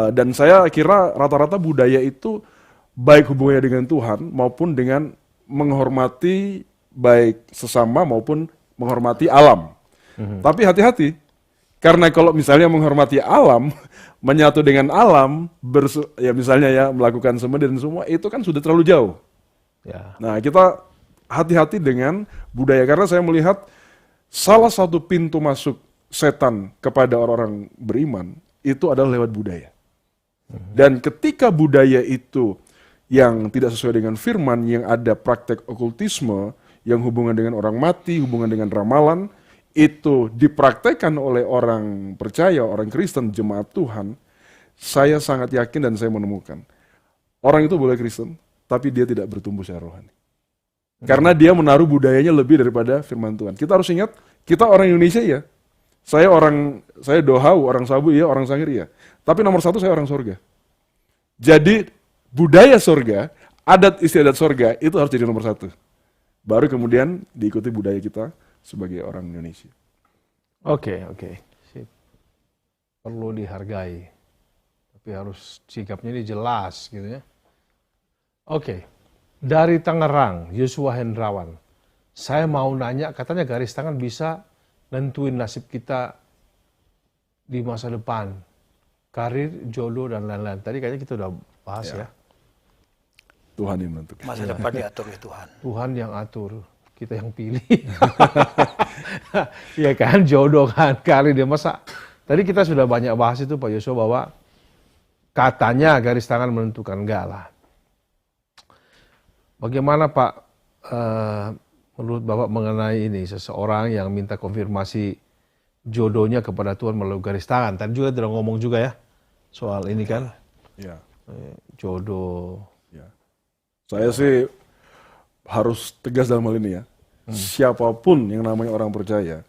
Dan saya kira rata-rata budaya itu baik hubungannya dengan Tuhan maupun dengan menghormati baik sesama maupun menghormati alam. Tapi hati-hati, karena kalau misalnya menghormati alam, menyatu dengan alam, ya misalnya ya melakukan semedi dan semua, itu kan sudah terlalu jauh. Ya. Nah, kita hati-hati dengan budaya, karena saya melihat salah satu pintu masuk setan kepada orang-orang beriman itu adalah lewat budaya. Dan ketika budaya itu yang tidak sesuai dengan firman, yang ada praktek okultisme, yang hubungan dengan orang mati, hubungan dengan ramalan, itu dipraktekkan oleh orang percaya, orang Kristen, jemaat Tuhan, saya sangat yakin dan saya menemukan orang itu boleh Kristen, tapi dia tidak bertumbuh secara rohani. Karena dia menaruh budayanya lebih daripada firman Tuhan. Kita harus ingat, kita orang Indonesia ya. Saya Dohau, orang Sabu ya, orang Sangir ya. Tapi nomor satu saya orang sorga. Jadi budaya sorga, adat istiadat sorga itu harus jadi nomor satu. Baru kemudian diikuti budaya kita sebagai orang Indonesia. Oke. Sip. Perlu dihargai. Tapi harus sikapnya ini jelas gitu ya. Oke. Dari Tangerang, Yosua Hendrawan. Saya mau nanya, katanya garis tangan bisa nentuin nasib kita di masa depan. Karir, jodoh, dan lain-lain. Tadi kayaknya kita udah bahas ya. Tuhan yang menentukan. Masa depan diatur oleh Tuhan. Tuhan yang atur, kita yang pilih. Iya kan, jodoh kan, karir dia masa. Tadi kita sudah banyak bahas itu Pak Yosua bahwa katanya garis tangan menentukan, enggak lah. Bagaimana Pak, menurut Bapak mengenai ini, seseorang yang minta konfirmasi jodohnya kepada Tuhan melalui garis tangan. Tadi juga sudah ngomong juga ya, soal ini kan, Ya. jodoh. Ya. Saya sih harus tegas dalam hal ini ya. Siapapun yang namanya orang percaya,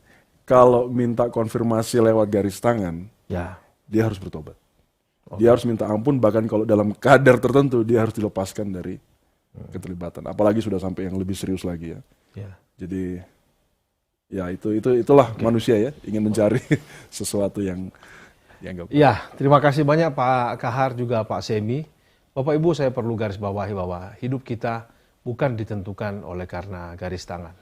kalau minta konfirmasi lewat garis tangan, Ya, dia harus bertobat. Dia harus minta ampun, bahkan kalau dalam kadar tertentu, dia harus dilepaskan dari keterlibatan. Apalagi sudah sampai yang lebih serius lagi ya. ya. Jadi ya itulah manusia ya, ingin mencari sesuatu yang enggak. Ya, terima kasih banyak Pak Kahar juga Pak Semi. Bapak Ibu, saya perlu garis bawahi bahwa hidup kita bukan ditentukan oleh karena garis tangan,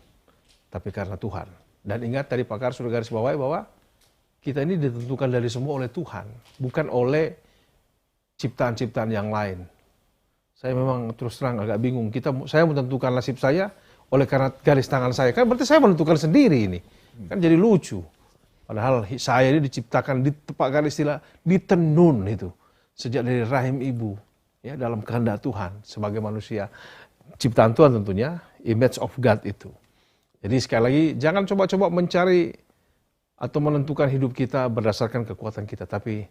tapi karena Tuhan. Dan ingat tadi Pak Kahar sudah garis bawahi bahwa kita ini ditentukan dari semua oleh Tuhan, bukan oleh ciptaan-ciptaan yang lain. Saya memang terus terang agak bingung. Saya menentukan nasib saya oleh karena garis tangan saya. Kan berarti saya menentukan sendiri ini. Kan jadi lucu. Padahal saya ini diciptakan, ditepakkan istilah ditenun itu. Sejak dari rahim ibu. Ya, dalam kehendak Tuhan sebagai manusia. Ciptaan Tuhan tentunya, image of God itu. Jadi sekali lagi, jangan coba-coba mencari atau menentukan hidup kita berdasarkan kekuatan kita. Tapi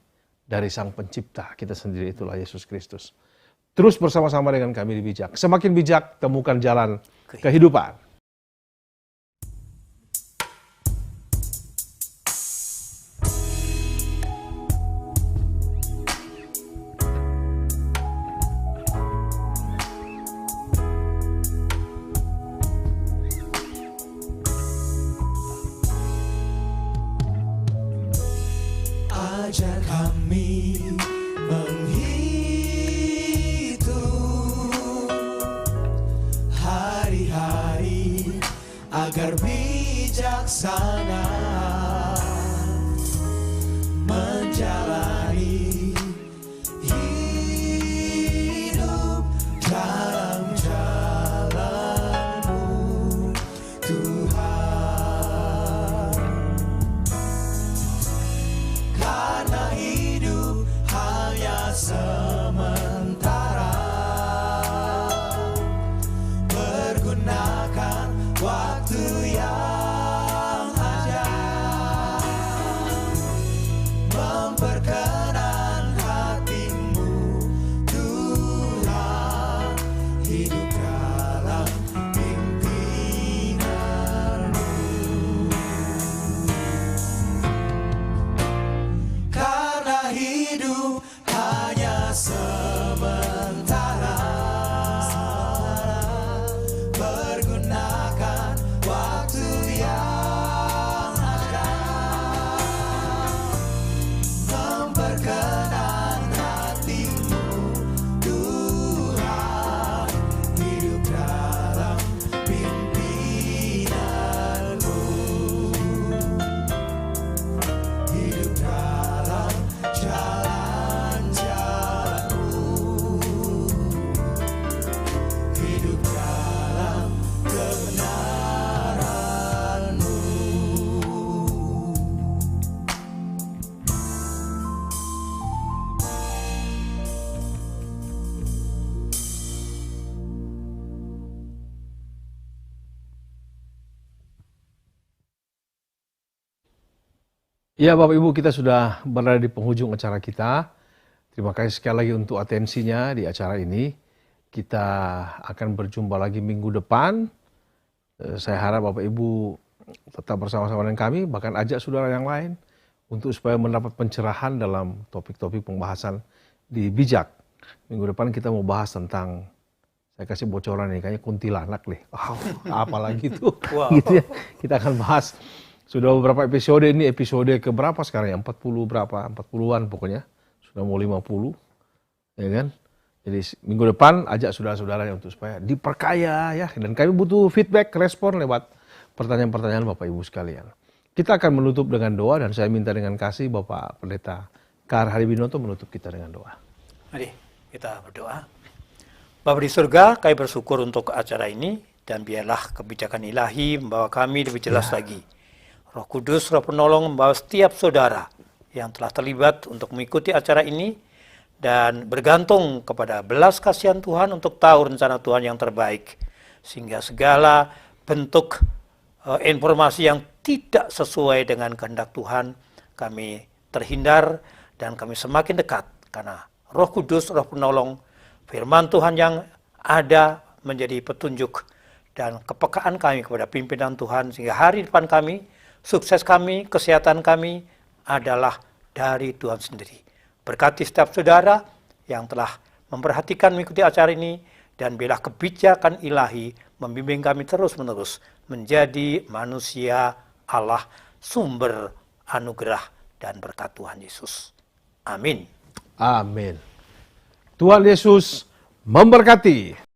dari Sang Pencipta kita sendiri, itulah Yesus Kristus. Terus bersama-sama dengan kami di Bijak. Semakin bijak, temukan jalan kehidupan. Ajar kami hari-hari agar bijaksana menjalani hidup dalam jalan-Mu, Tuhan. Karena hidup hanya sementara, pergunakan waktu yang ada, memperkenan hati-Mu, Tuhan, hidup dalam pimpinan-Mu. Ya Bapak Ibu, kita sudah berada di penghujung acara kita. Terima kasih sekali lagi untuk atensinya di acara ini. Kita akan berjumpa lagi minggu depan. Saya harap Bapak Ibu tetap bersama-sama dengan kami, bahkan ajak saudara yang lain untuk supaya mendapat pencerahan dalam topik-topik pembahasan di Bijak. Minggu depan kita mau bahas tentang, saya kasih bocoran nih, kayaknya kuntilanak nih. Wow, apalagi itu. Wow. Gitu ya. Kita akan bahas. Sudah beberapa episode, ini episode keberapa sekarang ya? 40 berapa? 40-an pokoknya. Sudah mau 50. Ya kan? Jadi minggu depan ajak saudara-saudaranya untuk supaya diperkaya ya. Dan kami butuh feedback, respon lewat pertanyaan-pertanyaan Bapak Ibu sekalian. Kita akan menutup dengan doa dan saya minta dengan kasih Bapak Pendeta Kahar Haribinoto menutup kita dengan doa. Mari kita berdoa. Bapa di surga, kami bersyukur untuk acara ini dan biarlah kebijakan ilahi membawa kami lebih jelas lagi. Roh Kudus, Roh Penolong membawa setiap saudara yang telah terlibat untuk mengikuti acara ini dan bergantung kepada belas kasihan Tuhan untuk tahu rencana Tuhan yang terbaik. Sehingga segala bentuk informasi yang tidak sesuai dengan kehendak Tuhan, kami terhindar dan kami semakin dekat. Karena Roh Kudus, Roh Penolong, firman Tuhan yang ada menjadi petunjuk dan kepekaan kami kepada pimpinan Tuhan. Sehingga hari depan kami, sukses kami, kesehatan kami adalah dari Tuhan sendiri. Berkati setiap saudara yang telah memperhatikan mengikuti acara ini dan biarlah kebijakan ilahi membimbing kami terus-menerus menjadi manusia Allah, sumber anugerah dan berkat Tuhan Yesus. Amin. Amin. Tuhan Yesus memberkati.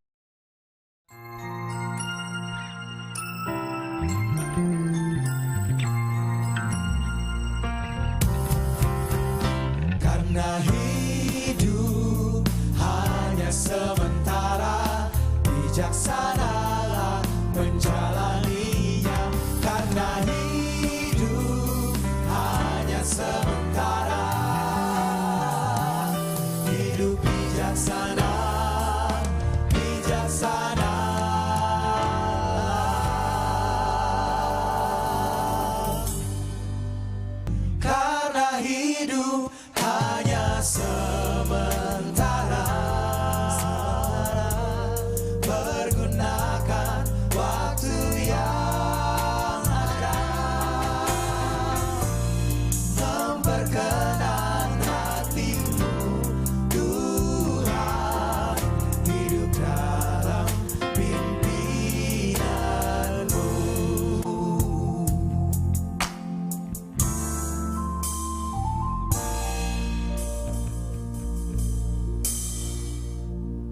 Karena hidup hanya sementara, bijaksanalah menjalaninya. Karena hidup hanya sementara, hidup bijaksana.